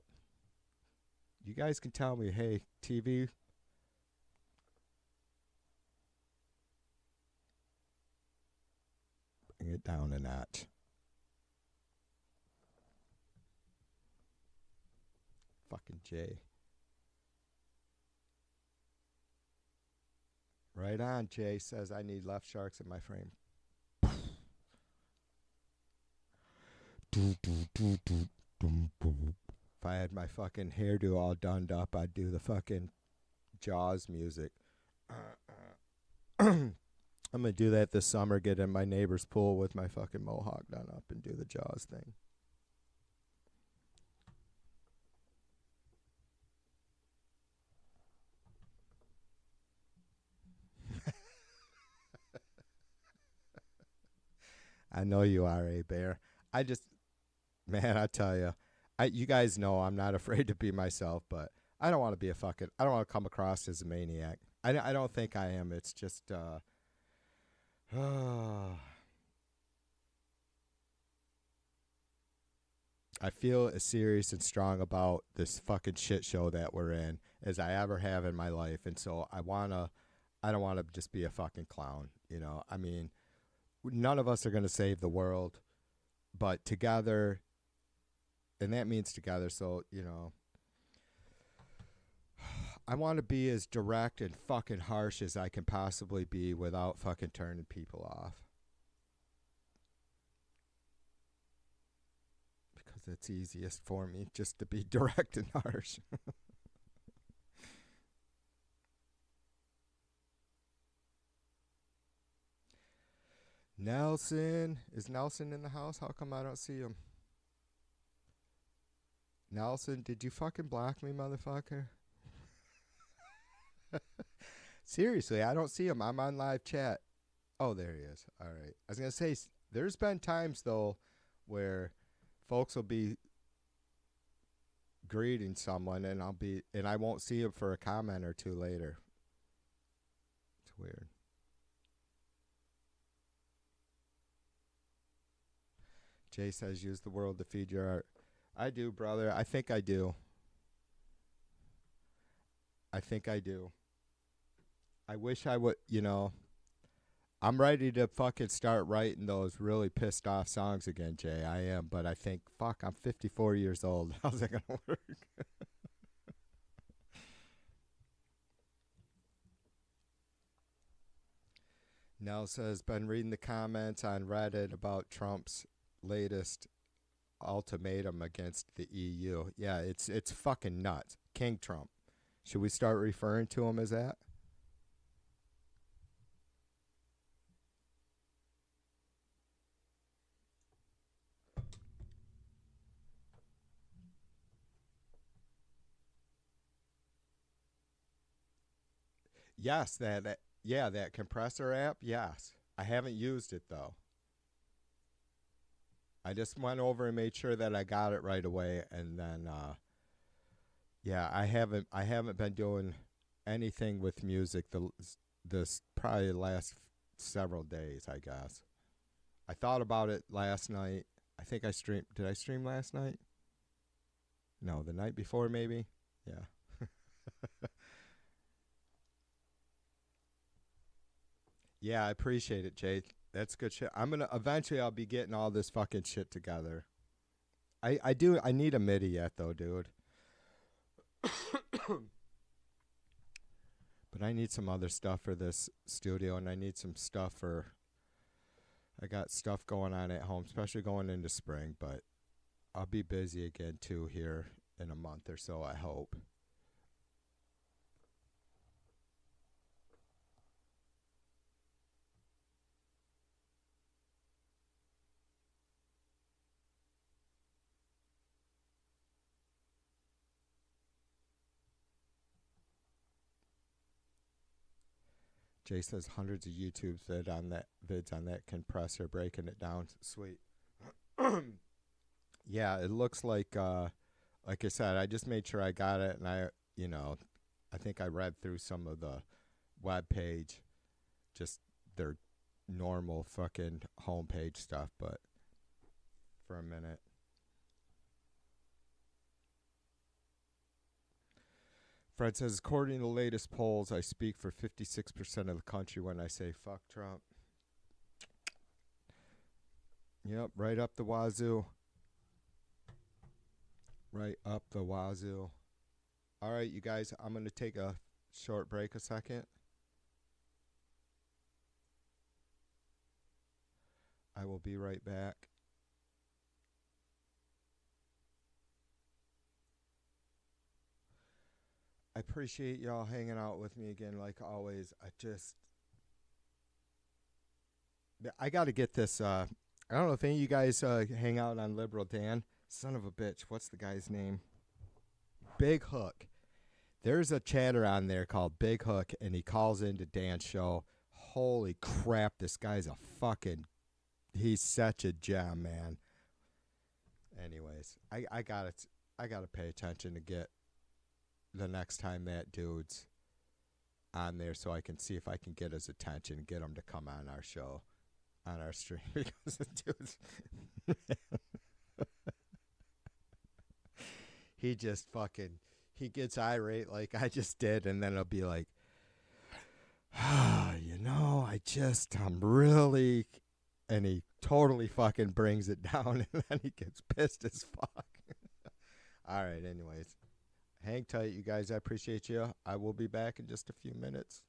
You guys can tell me, hey, TV, bring it down a notch. Fucking Jay. Right on, Jay says I need left sharks in my frame. If I had my fucking hairdo all done up, I'd do the fucking Jaws music. I'm gonna do that this summer, get in my neighbor's pool with my fucking mohawk done up and do the Jaws thing. I know you are, A Bear. Man, I tell you, you guys know I'm not afraid to be myself, but I don't want to be I don't want to come across as a maniac. I don't think I am. It's just, I feel as serious and strong about this fucking shit show that we're in as I ever have in my life. And so I don't want to just be a fucking clown, you know? I mean, none of us are going to save the world, but together, and that means together. So, you know, I want to be as direct and fucking harsh as I can possibly be without fucking turning people off. Because it's easiest for me just to be direct and harsh. Nelson. Is Nelson in the house? How come I don't see him? Nelson, did you fucking block me, motherfucker? Seriously, I don't see him. I'm on live chat. Oh, there he is. All right. I was going to say, there's been times, though, where folks will be greeting someone, and I won't see him for a comment or two later. It's weird. Jay says, use the world to feed your art. I do, brother. I think I do. I wish I would, you know. I'm ready to fucking start writing those really pissed off songs again, Jay. I am, but I think, fuck, I'm 54 years old. How's that going to work? Nell says, been reading the comments on Reddit about Trump's latest ultimatum against the EU. Yeah, it's fucking nuts. King Trump. Should we start referring to him as that? Yes, that compressor app. Yes, I haven't used it though. I just went over and made sure that I got it right away, and then yeah, I haven't been doing anything with music this probably the last several days, I guess. I thought about it last night. I think I streamed. Did I stream last night? No, the night before maybe. Yeah. Yeah, I appreciate it, Jake. That's good shit. I'll be getting all this fucking shit together. I need a MIDI yet though, dude. But I need some other stuff for this studio, and I need some stuff I got stuff going on at home, especially going into spring, but I'll be busy again too here in a month or so, I hope. Jay says hundreds of YouTube vids on that compressor, breaking it down. Sweet. yeah, it looks like I said, I just made sure I got it, and I think I read through some of the web page, just their normal fucking homepage stuff, but for a minute. Fred says, according to the latest polls, I speak for 56% of the country when I say fuck Trump. Yep, right up the wazoo. Right up the wazoo. All right, you guys, I'm going to take a short break a second. I will be right back. I appreciate y'all hanging out with me again, like always. I got to get this. I don't know if any of you guys hang out on Liberal Dan. Son of a bitch. What's the guy's name? Big Hook. There's a chatter on there called Big Hook, and he calls into Dan's show. Holy crap, this guy's he's such a gem, man. Anyways, I gotta pay attention to get the next time that dude's on there, so I can see if I can get his attention and get him to come on our show, on our stream, because the dude's he just he gets irate like I just did, and then it'll be like, I'm really, and he totally fucking brings it down, and then he gets pissed as fuck. All right, anyways. Hang tight, you guys. I appreciate you. I will be back in just a few minutes.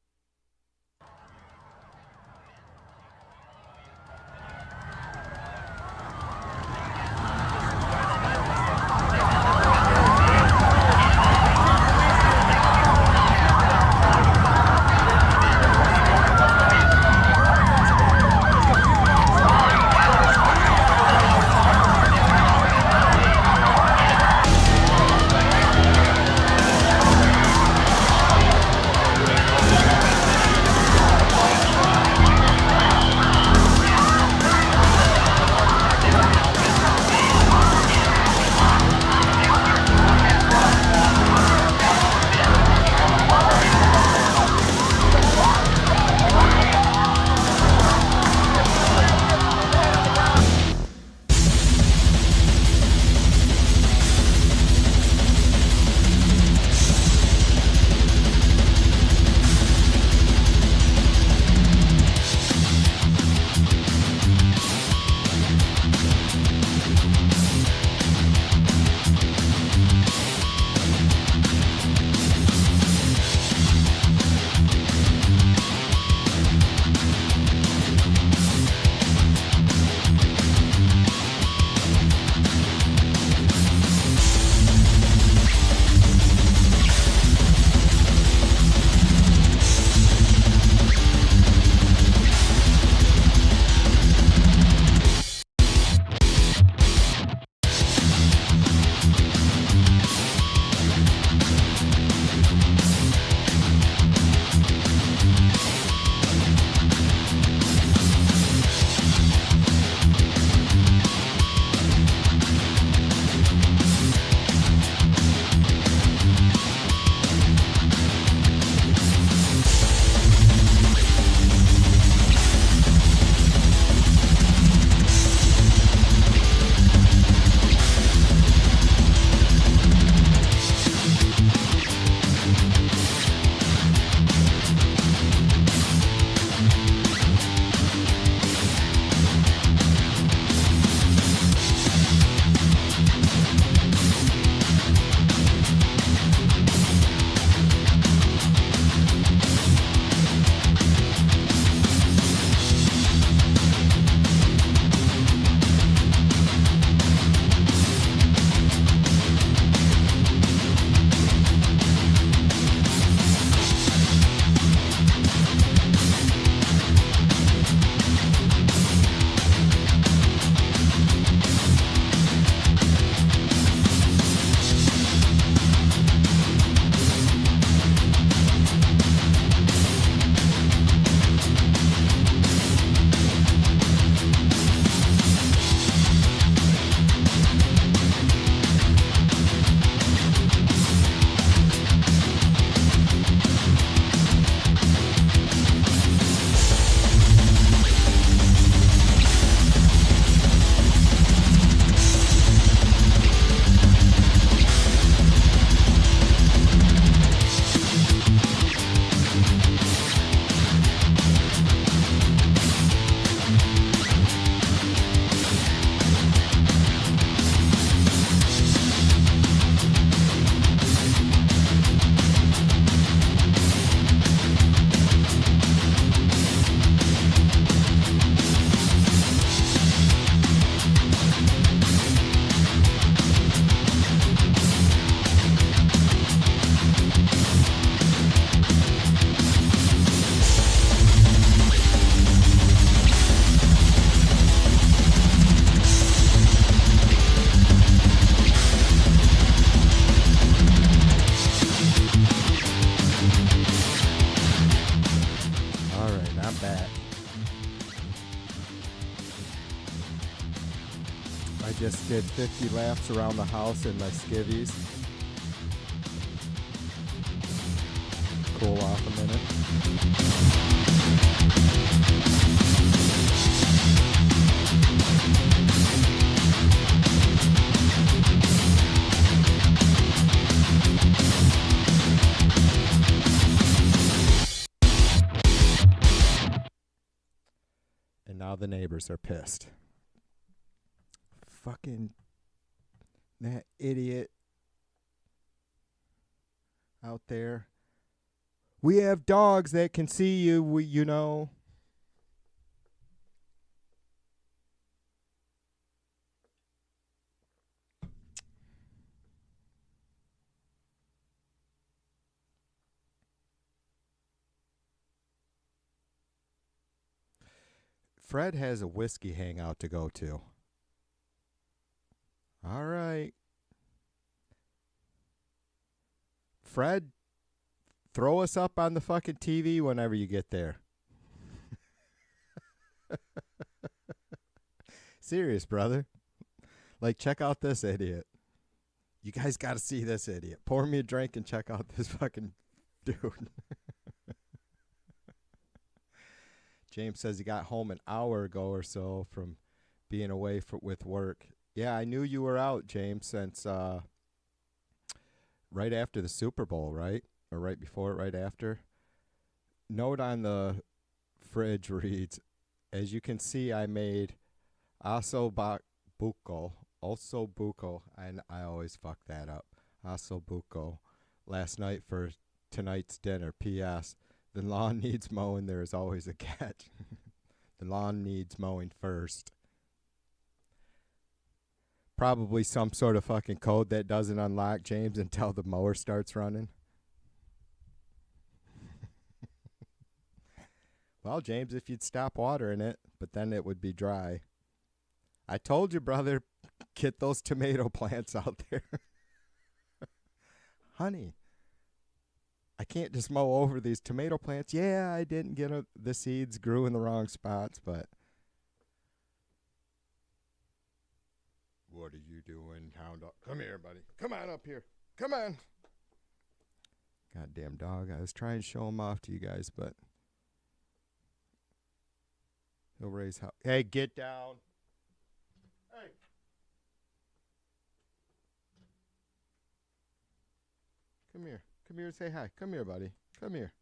Just did 50 laps around the house in my skivvies. Cool off a minute. And now the neighbors are pissed. Fucking that idiot out there. We have dogs that can see you, you know. Fred has a whiskey hangout to go to. All right. Fred, throw us up on the fucking TV whenever you get there. Serious, brother. Like, check out this idiot. You guys got to see this idiot. Pour me a drink and check out this fucking dude. James says he got home an hour ago or so from being away with work. Yeah, I knew you were out, James, since right after the Super Bowl, right? Or right before it, right after. Note on the fridge reads, as you can see, I made ossobuco, and I always fuck that up, ossobuco, last night for tonight's dinner. P.S. The lawn needs mowing. There is always a catch. The lawn needs mowing first. Probably some sort of fucking code that doesn't unlock, James, until the mower starts running. Well, James, if you'd stop watering it, but then it would be dry. I told you, brother, get those tomato plants out there. Honey, I can't just mow over these tomato plants. Yeah, I didn't get the seeds grew in the wrong spots, but what are you doing, hound dog? Come here, buddy. Come on up here. Come on. Goddamn dog. I was trying to show him off to you guys, but he'll raise hell. Hey, get down. Hey. Come here. Come here and say hi. Come here, buddy. Come here.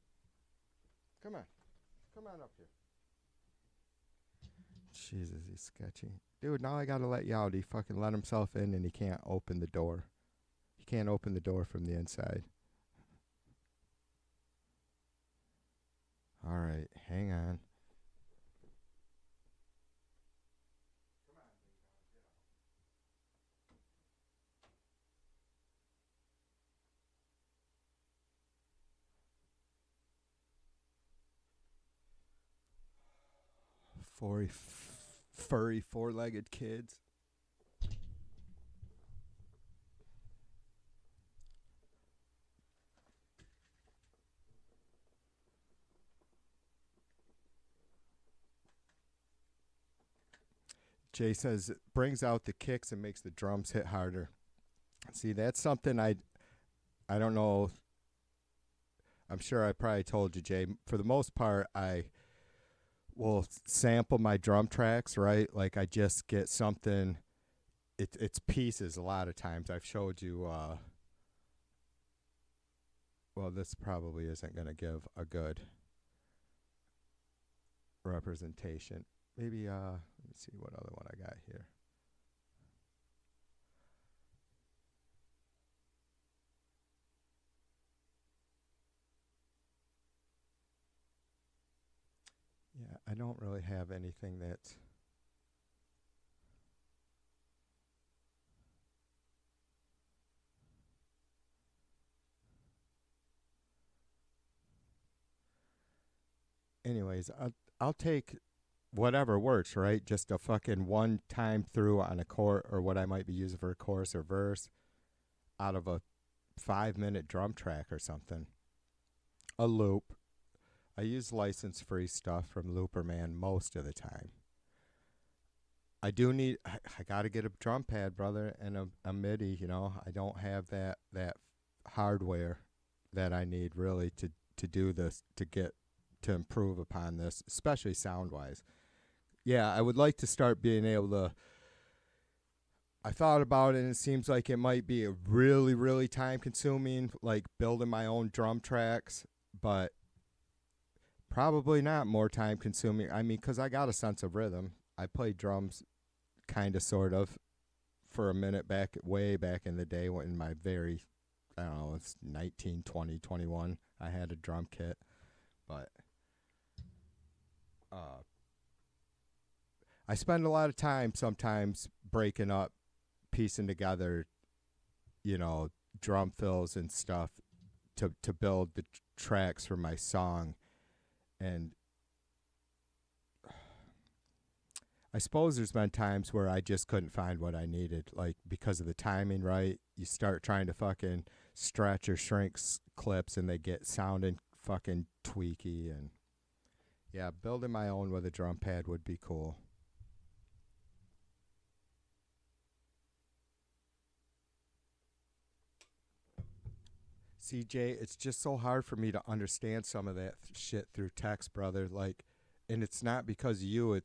Come on. Come on up here. Jesus, he's sketchy. Dude, now I gotta let you out. He fucking let himself in and he can't open the door. He can't open the door from the inside. All right, hang on. 40 furry four-legged kids. Jay says it brings out the kicks and makes the drums hit harder. See, that's something I don't know. I'm sure I probably told you, Jay. For the most part, I will sample my drum tracks, right? Like I just get something. It's pieces a lot of times. I've showed you. Well, this probably isn't going to give a good representation. Maybe, let me see what other one I got here. Yeah, I don't really have anything that's... Anyways, I'll take whatever works, right? Just a fucking one time through on a chord, or what I might be using for a chorus or verse, out of a 5-minute drum track or something. A loop. I use license-free stuff from Looperman most of the time. I do need. I got to get a drum pad, brother, and a MIDI. You know, I don't have that hardware that I need really to do this to improve upon this, especially sound wise. Yeah, I would like to start being able to. I thought about it, and it seems like it might be a really, really time consuming, like building my own drum tracks, but probably not more time consuming. I mean, because I got a sense of rhythm. I played drums kind of, sort of, for a minute back, way back in the day when my very, I don't know, it's 19, 20, 21. I had a drum kit, but I spend a lot of time sometimes breaking up, piecing together, you know, drum fills and stuff to build the tracks for my song. And I suppose there's been times where I just couldn't find what I needed, like because of the timing, right? You start trying to fucking stretch or shrink clips and they get sounding fucking tweaky. And yeah, building my own with a drum pad would be cool. CJ, it's just so hard for me to understand some of that shit through text, brother. Like, and it's not because of you.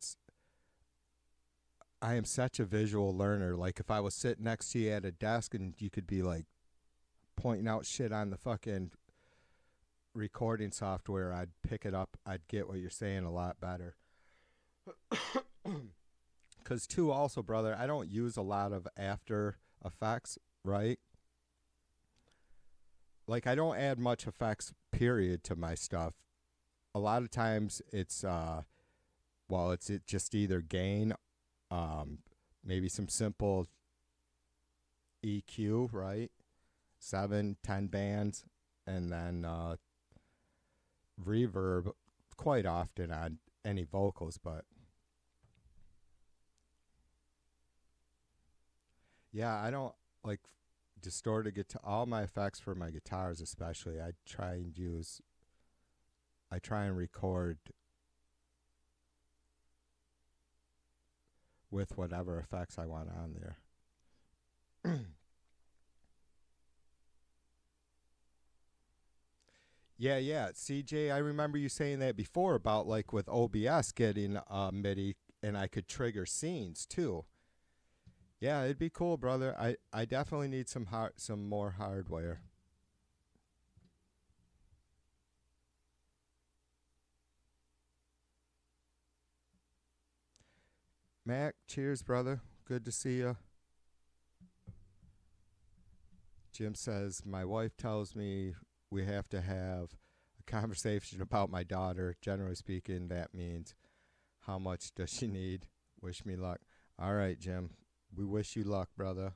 I am such a visual learner. Like, if I was sitting next to you at a desk and you could be like pointing out shit on the fucking recording software, I'd pick it up. I'd get what you're saying a lot better. Because, too, also, brother, I don't use a lot of After Effects, right? Like, I don't add much effects, period, to my stuff. A lot of times it's, it's just either gain, maybe some simple EQ, right? 7, 10 bands, and then reverb quite often on any vocals, but yeah, I don't like distorted guitar. All my effects for my guitars, especially, I try and record with whatever effects I want on there. Yeah. CJ, I remember you saying that before about like with OBS getting MIDI and I could trigger scenes too. Yeah, it'd be cool, brother. I definitely need some more hardware. Mac, cheers, brother. Good to see you. Jim says, my wife tells me we have to have a conversation about my daughter. Generally speaking, that means how much does she need? Wish me luck. All right, Jim. We wish you luck, brother.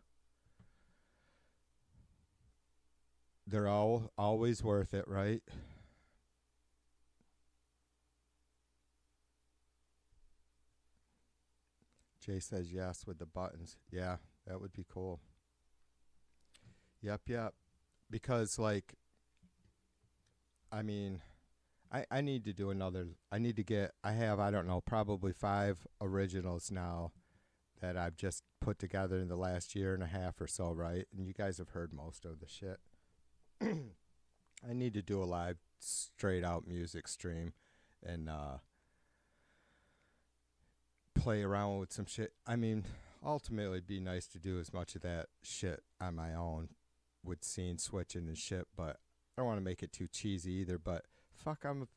They're always worth it, right? Jay says yes with the buttons. Yeah, that would be cool. Yep. Because, like, I mean, I need to do another. I need to get, I have, I don't know, probably 5 originals now that I've just put together in the last year and a half or so, right? And you guys have heard most of the shit. I need to do a live, straight out music stream and play around with some shit. I mean, ultimately, it'd be nice to do as much of that shit on my own with scene switching and shit, but I don't want to make it too cheesy either. But fuck, I'm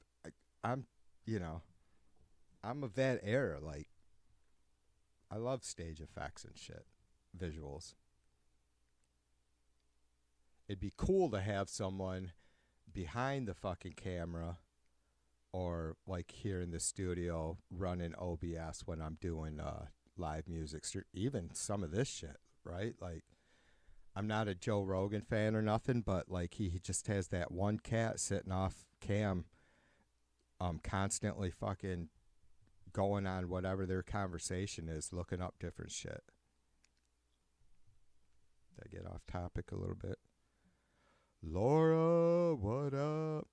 of that era. Like, I love stage effects and shit, visuals. It'd be cool to have someone behind the fucking camera or like here in the studio running OBS when I'm doing live music, even some of this shit, right? Like, I'm not a Joe Rogan fan or nothing, but like he just has that one cat sitting off cam, constantly fucking going on whatever their conversation is, looking up different shit. Did I get off topic a little bit? Laura, what up?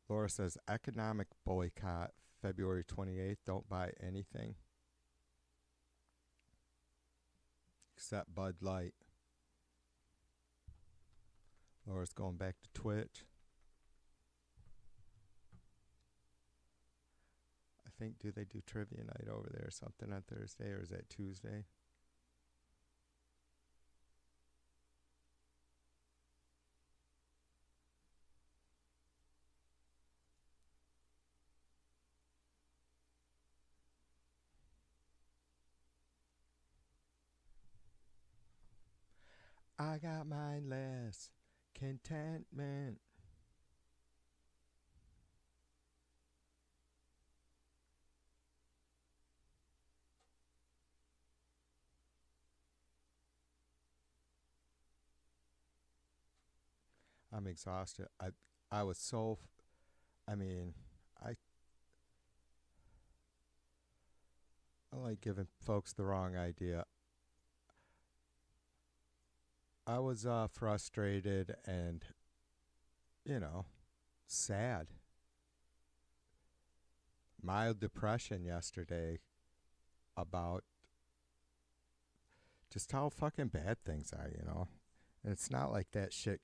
Laura says economic boycott February 28th. Don't buy anything except Bud Light. Laura's going back to Twitch. I think, do they do trivia night over there or something on Thursday, or is that Tuesday? I got mindless contentment. I'm exhausted. I was so I mean, I like giving folks the wrong idea. I was frustrated and, you know, sad. Mild depression yesterday about just how fucking bad things are, you know. And it's not like that shit.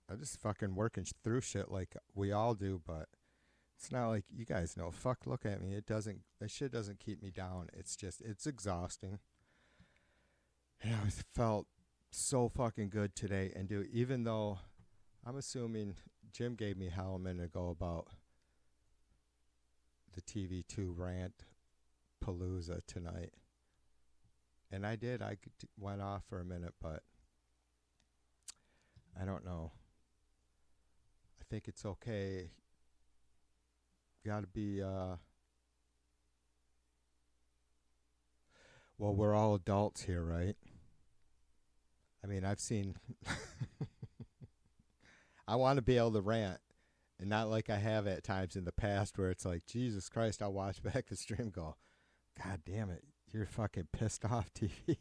I'm just fucking working through shit like we all do, but it's not like, you guys know, fuck, look at me. That shit doesn't keep me down. It's just, it's exhausting. And I felt so fucking good today. And dude, even though I'm assuming Jim gave me hell a minute ago about the TV2 rant palooza tonight. And I did. I went off for a minute, but I don't know. I think it's okay. Got to be, well, we're all adults here, right? I mean, I've seen, I want to be able to rant, and not like I have at times in the past where it's like, Jesus Christ, I'll watch back the stream, go, God damn it, you're fucking pissed off, TV.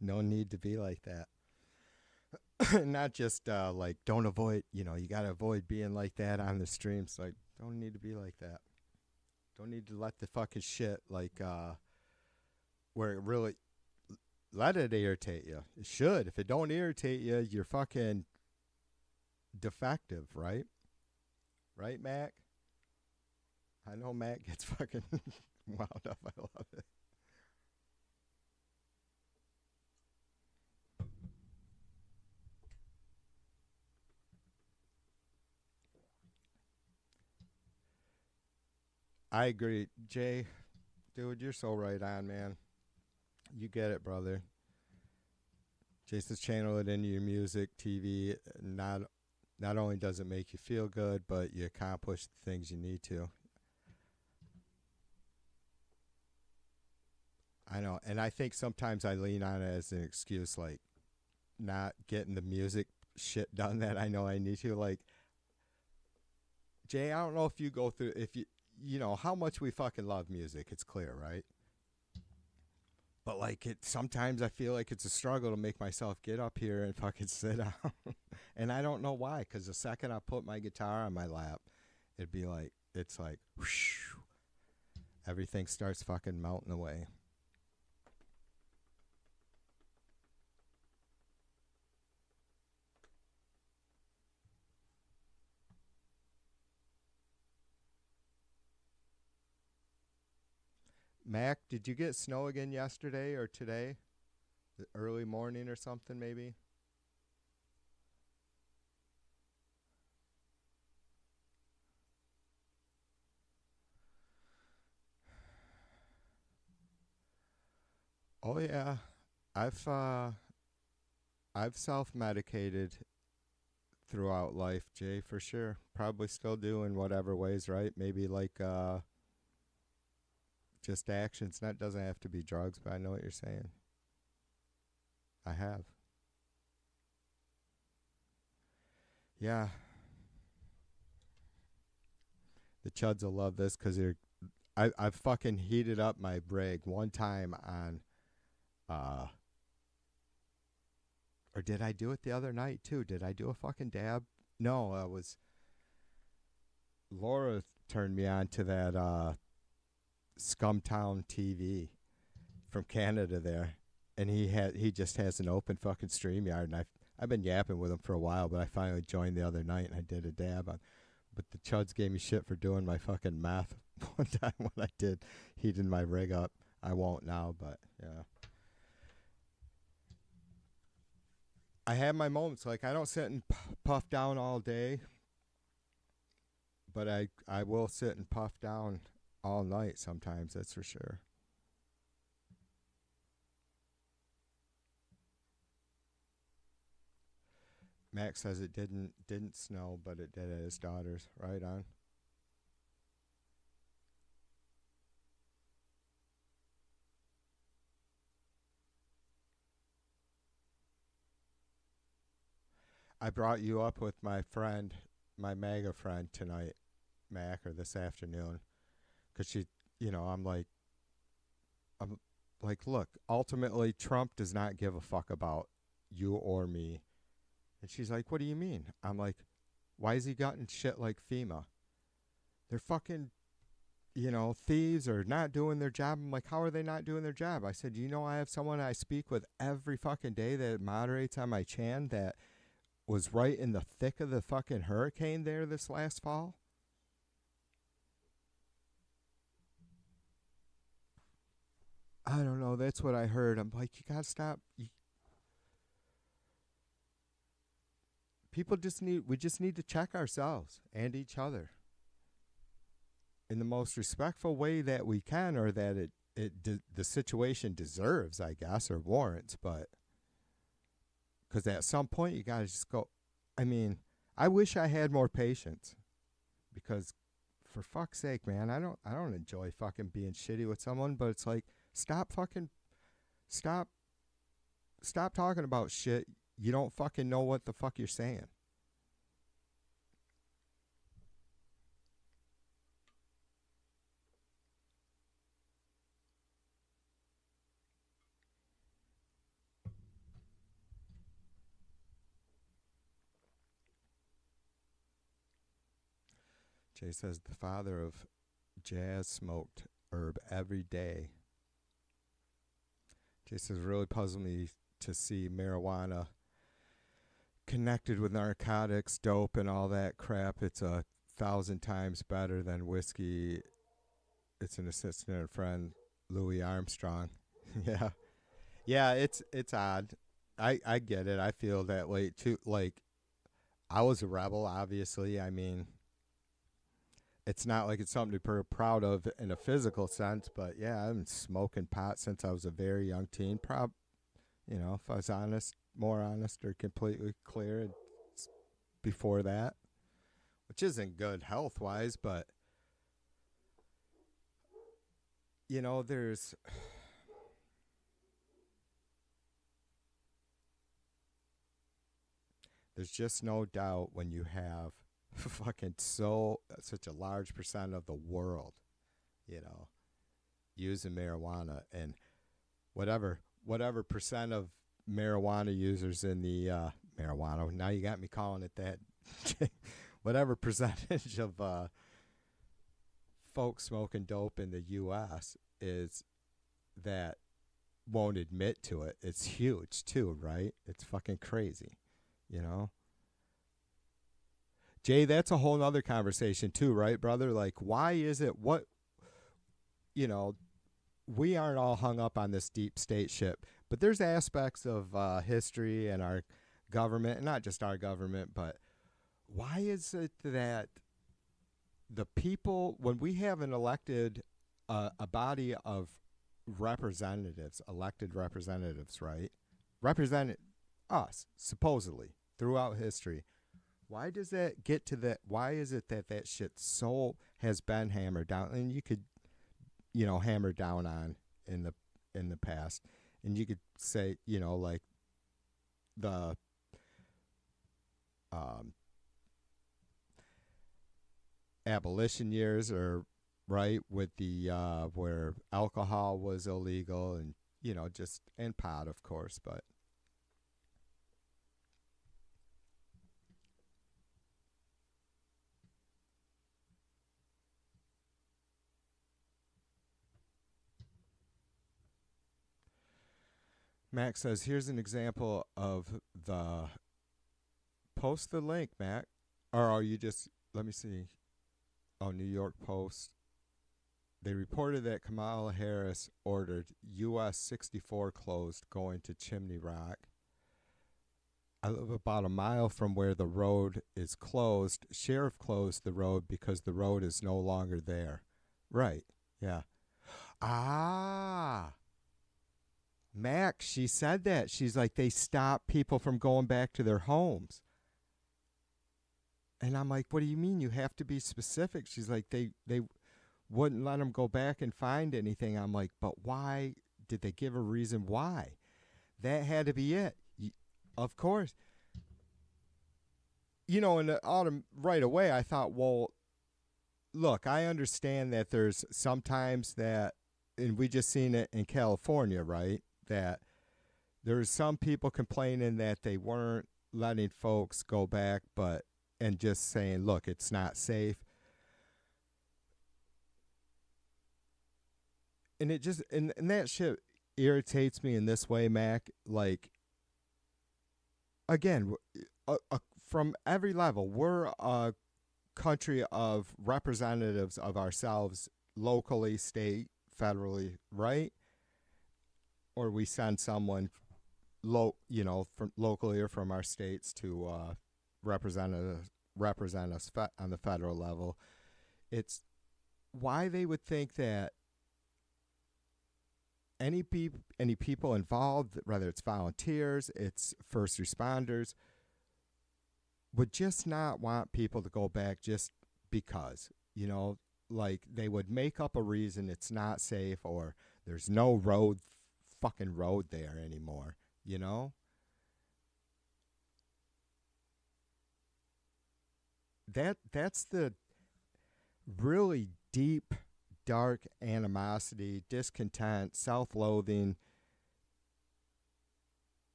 No need to be like that. Not just like, don't avoid, you know, you got to avoid being like that on the streams. Like, don't need to be like that. Don't need to let the fucking shit, like, where it really, let it irritate you. It should. If it don't irritate you, you're fucking defective, right? Right, Mac? I know Mac gets fucking wound up. I love it. I agree. Jay, dude, you're so right on, man. You get it, brother. Jason's channel it into your music, TV. Not only does it make you feel good, but you accomplish the things you need to. I know. And I think sometimes I lean on it as an excuse, like not getting the music shit done that I know I need to. Like, Jay, I don't know if you go through, if you know how much we fucking love music. It's clear, right? But like, sometimes I feel like it's a struggle to make myself get up here and fucking sit down. And I don't know why, because the second I put my guitar on my lap, it'd be like, it's like, whoosh, everything starts fucking melting away. Mac, did you get snow again yesterday or today? The early morning or something, maybe? Oh yeah, I've self-medicated throughout life, Jay, for sure. Probably still do in whatever ways, right? Maybe like just actions. That doesn't have to be drugs, but I know what you're saying. I have. Yeah. The chuds will love this because I've fucking heated up my brig one time on, or did I do it the other night too? Did I do a fucking dab? No, Laura turned me on to that Scumtown TV from Canada there, and he just has an open fucking StreamYard, and I've been yapping with him for a while, but I finally joined the other night and I did a dab on. But the chuds gave me shit for doing my fucking math one time when I did heating my rig up. I won't now, but yeah. I have my moments. Like, I don't sit and puff down all day, but I will sit and puff down all night sometimes, that's for sure. Max says it didn't snow, but it did at his daughter's. Right on. I brought you up with my friend, my MAGA friend tonight, Mac, or this afternoon, because she, I'm like, look, ultimately Trump does not give a fuck about you or me. And she's like, what do you mean? I'm like, why is he gotten shit like FEMA? They're fucking, thieves or not doing their job. I'm like, how are they not doing their job? I said, I have someone I speak with every fucking day that moderates on my chan that was right in the thick of the fucking hurricane there this last fall. I don't know. That's what I heard. I'm like, you gotta stop. We just need to check ourselves and each other in the most respectful way that we can, or that the situation deserves, I guess, or warrants. But because at some point you gotta just go. I mean, I wish I had more patience, because for fuck's sake, man, I don't enjoy fucking being shitty with someone. But it's like, stop talking about shit. You don't fucking know what the fuck you're saying. Jay says the father of jazz smoked herb every day. Jay says it really puzzled me to see marijuana connected with narcotics, dope, and all that crap. It's 1,000 times better than whiskey. It's an assistant and friend, Louis Armstrong. Yeah, it's odd. I get it. I feel that way too. Like, I was a rebel, obviously. I mean, it's not like it's something to be proud of in a physical sense, but yeah, I've been smoking pot since I was a very young teen. If I was honest, more honest or completely clear, it's before that, which isn't good health-wise, but, there's just no doubt when you have fucking such a large percent of the world, using marijuana, and whatever percent of marijuana users in the marijuana. Now you got me calling it that. Whatever percentage of folks smoking dope in the U.S. is that won't admit to it. It's huge too, right? It's fucking crazy, Jay, that's a whole nother conversation too, right, brother? Like, why is it we aren't all hung up on this deep state shit, but there's aspects of history and our government, and not just our government, but why is it that the people, when we have an elected, a body of elected representatives, right, represent us, supposedly, throughout history, why does that get to that? Why is it that shit has been hammered down, and you could, hammer down on in the past, and you could say, like the abolition years, or right, with the where alcohol was illegal, and and pot, of course, but Max says, here's an example of the. Post the link, Mac. Or are you just. Let me see. Oh, New York Post. They reported that Kamala Harris ordered US 64 closed going to Chimney Rock. I live about a mile from where the road is closed. Sheriff closed the road because the road is no longer there. Right. Yeah. Ah. Mac, she said that. She's like, they stop people from going back to their homes. And I'm like, what do you mean? You have to be specific. She's like, they wouldn't let them go back and find anything. I'm like, but why? Did they give a reason why? That had to be it. Of course. You know, in the autumn, right away, I thought, well, look, I understand that there's sometimes that, and we just seen it in California, right? That there's some people complaining that they weren't letting folks go back, and just saying, look, it's not safe. And it just, and that shit irritates me in this way, Mac. Like, again, from every level, we're a country of representatives of ourselves, locally, state, federally, right? Or we send someone, from locally or from our states to represent us on the federal level. It's why they would think that any people involved, whether it's volunteers, it's first responders, would just not want people to go back just because, like they would make up a reason it's not safe or there's no fucking road there anymore, That's the really deep, dark animosity, discontent, self-loathing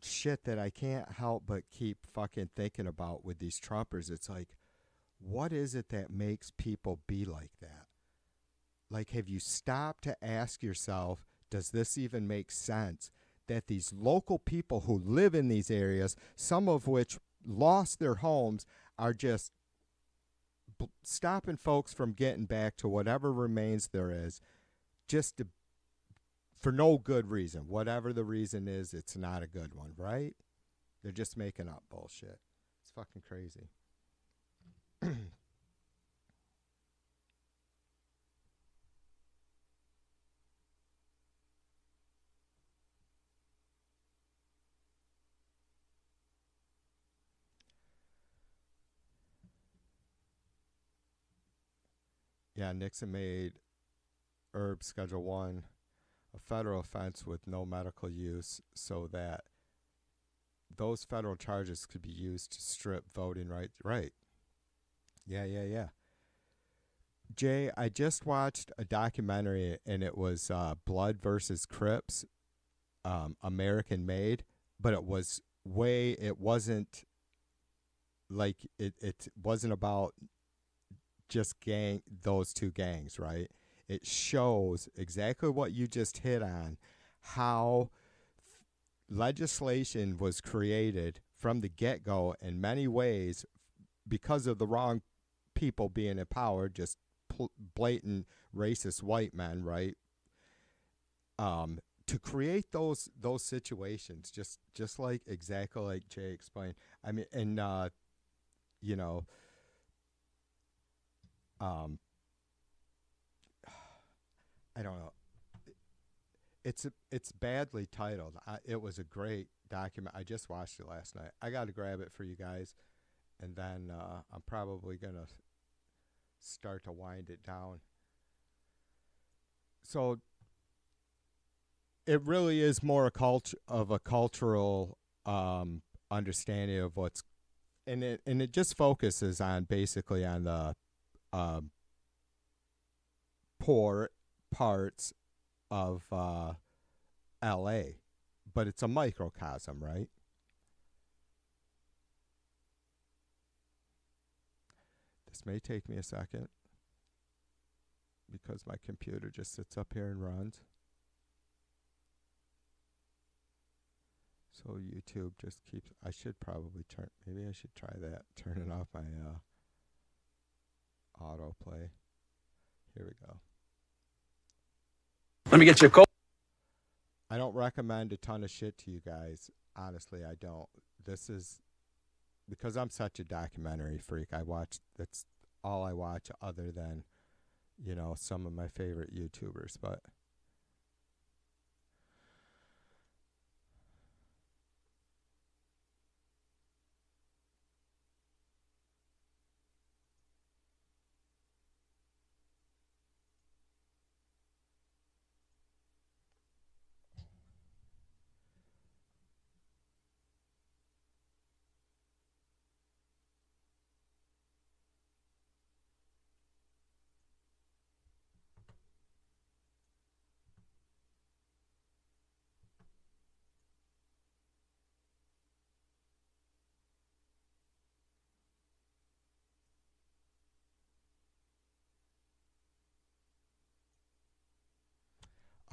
shit that I can't help but keep fucking thinking about with these Trumpers. It's like, what is it that makes people be like that? Like, have you stopped to ask yourself, does this even make sense? That these local people who live in these areas, some of which lost their homes, are just stopping folks from getting back to whatever remains there is, just for no good reason. Whatever the reason is, it's not a good one, right? They're just making up bullshit. It's fucking crazy. Yeah, Nixon made herb Schedule 1 a federal offense with no medical use so that those federal charges could be used to strip voting rights. Right. Yeah. Jay, I just watched a documentary and it was Blood versus Crips, American made, but it wasn't like, it wasn't about just those two gangs, right? It shows exactly what you just hit on, how legislation was created from the get-go in many ways because of the wrong people being in power, just blatant racist white men, right? To create those situations, just like exactly like Jay explained. I mean, and I don't know. It's badly titled. It was a great document. I just watched it last night. I got to grab it for you guys, and then I'm probably gonna start to wind it down. So it really is more a cultural understanding of what's, and it just focuses on basically on the poor parts of LA, but it's a microcosm, right? This may take me a second because my computer just sits up here and runs. So YouTube just keeps. I should probably turn. Maybe I should try that. Turning off my autoplay. Here we go. Let me get you a cold. I don't recommend a ton of shit to you guys. Honestly, I don't. This is because I'm such a documentary freak. That's all I watch other than, you know, some of my favorite YouTubers, but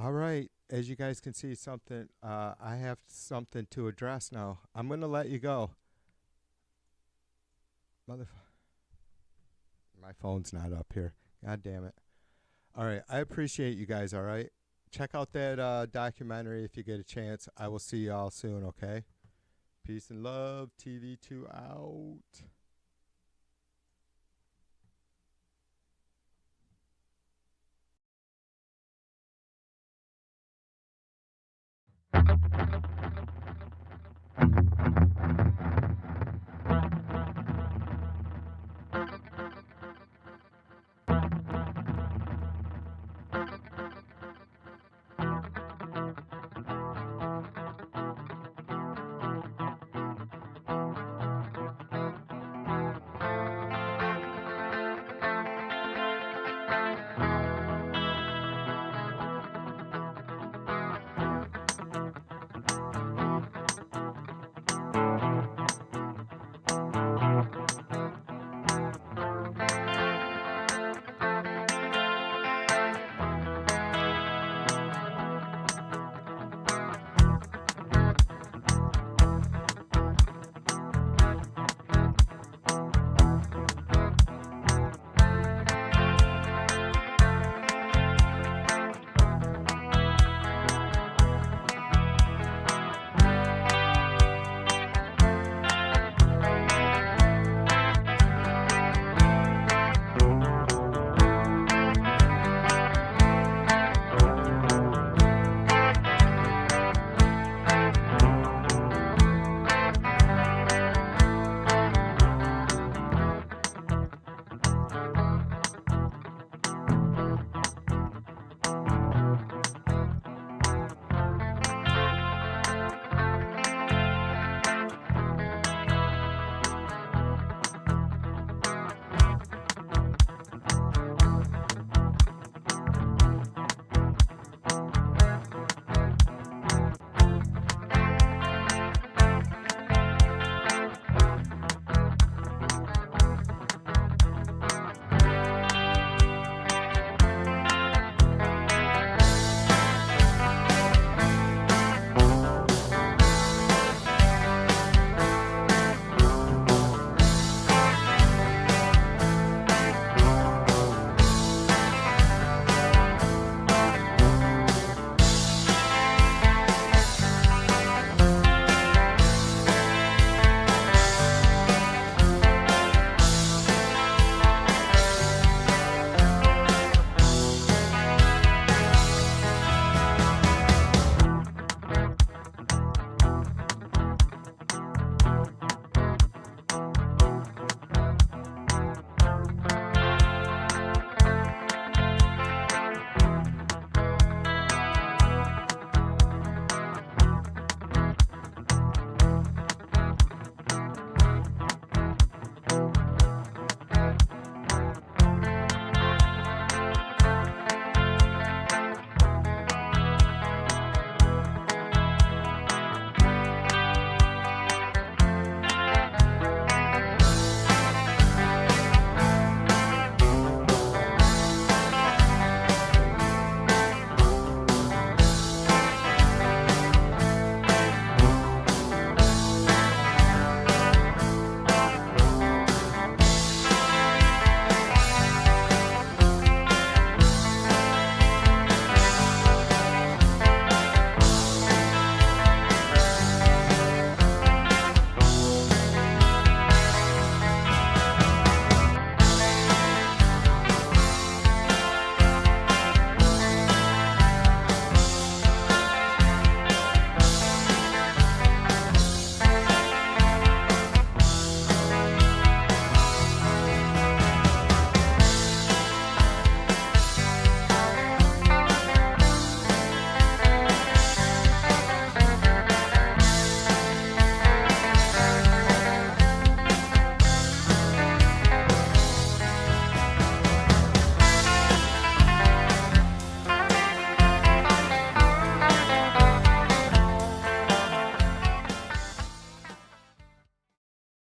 all right. As you guys can see, I have something to address now. I'm gonna let you go. My phone's not up here. God damn it. All right. I appreciate you guys. All right. Check out that documentary if you get a chance. I will see y'all soon. Okay. Peace and love. TV2 out.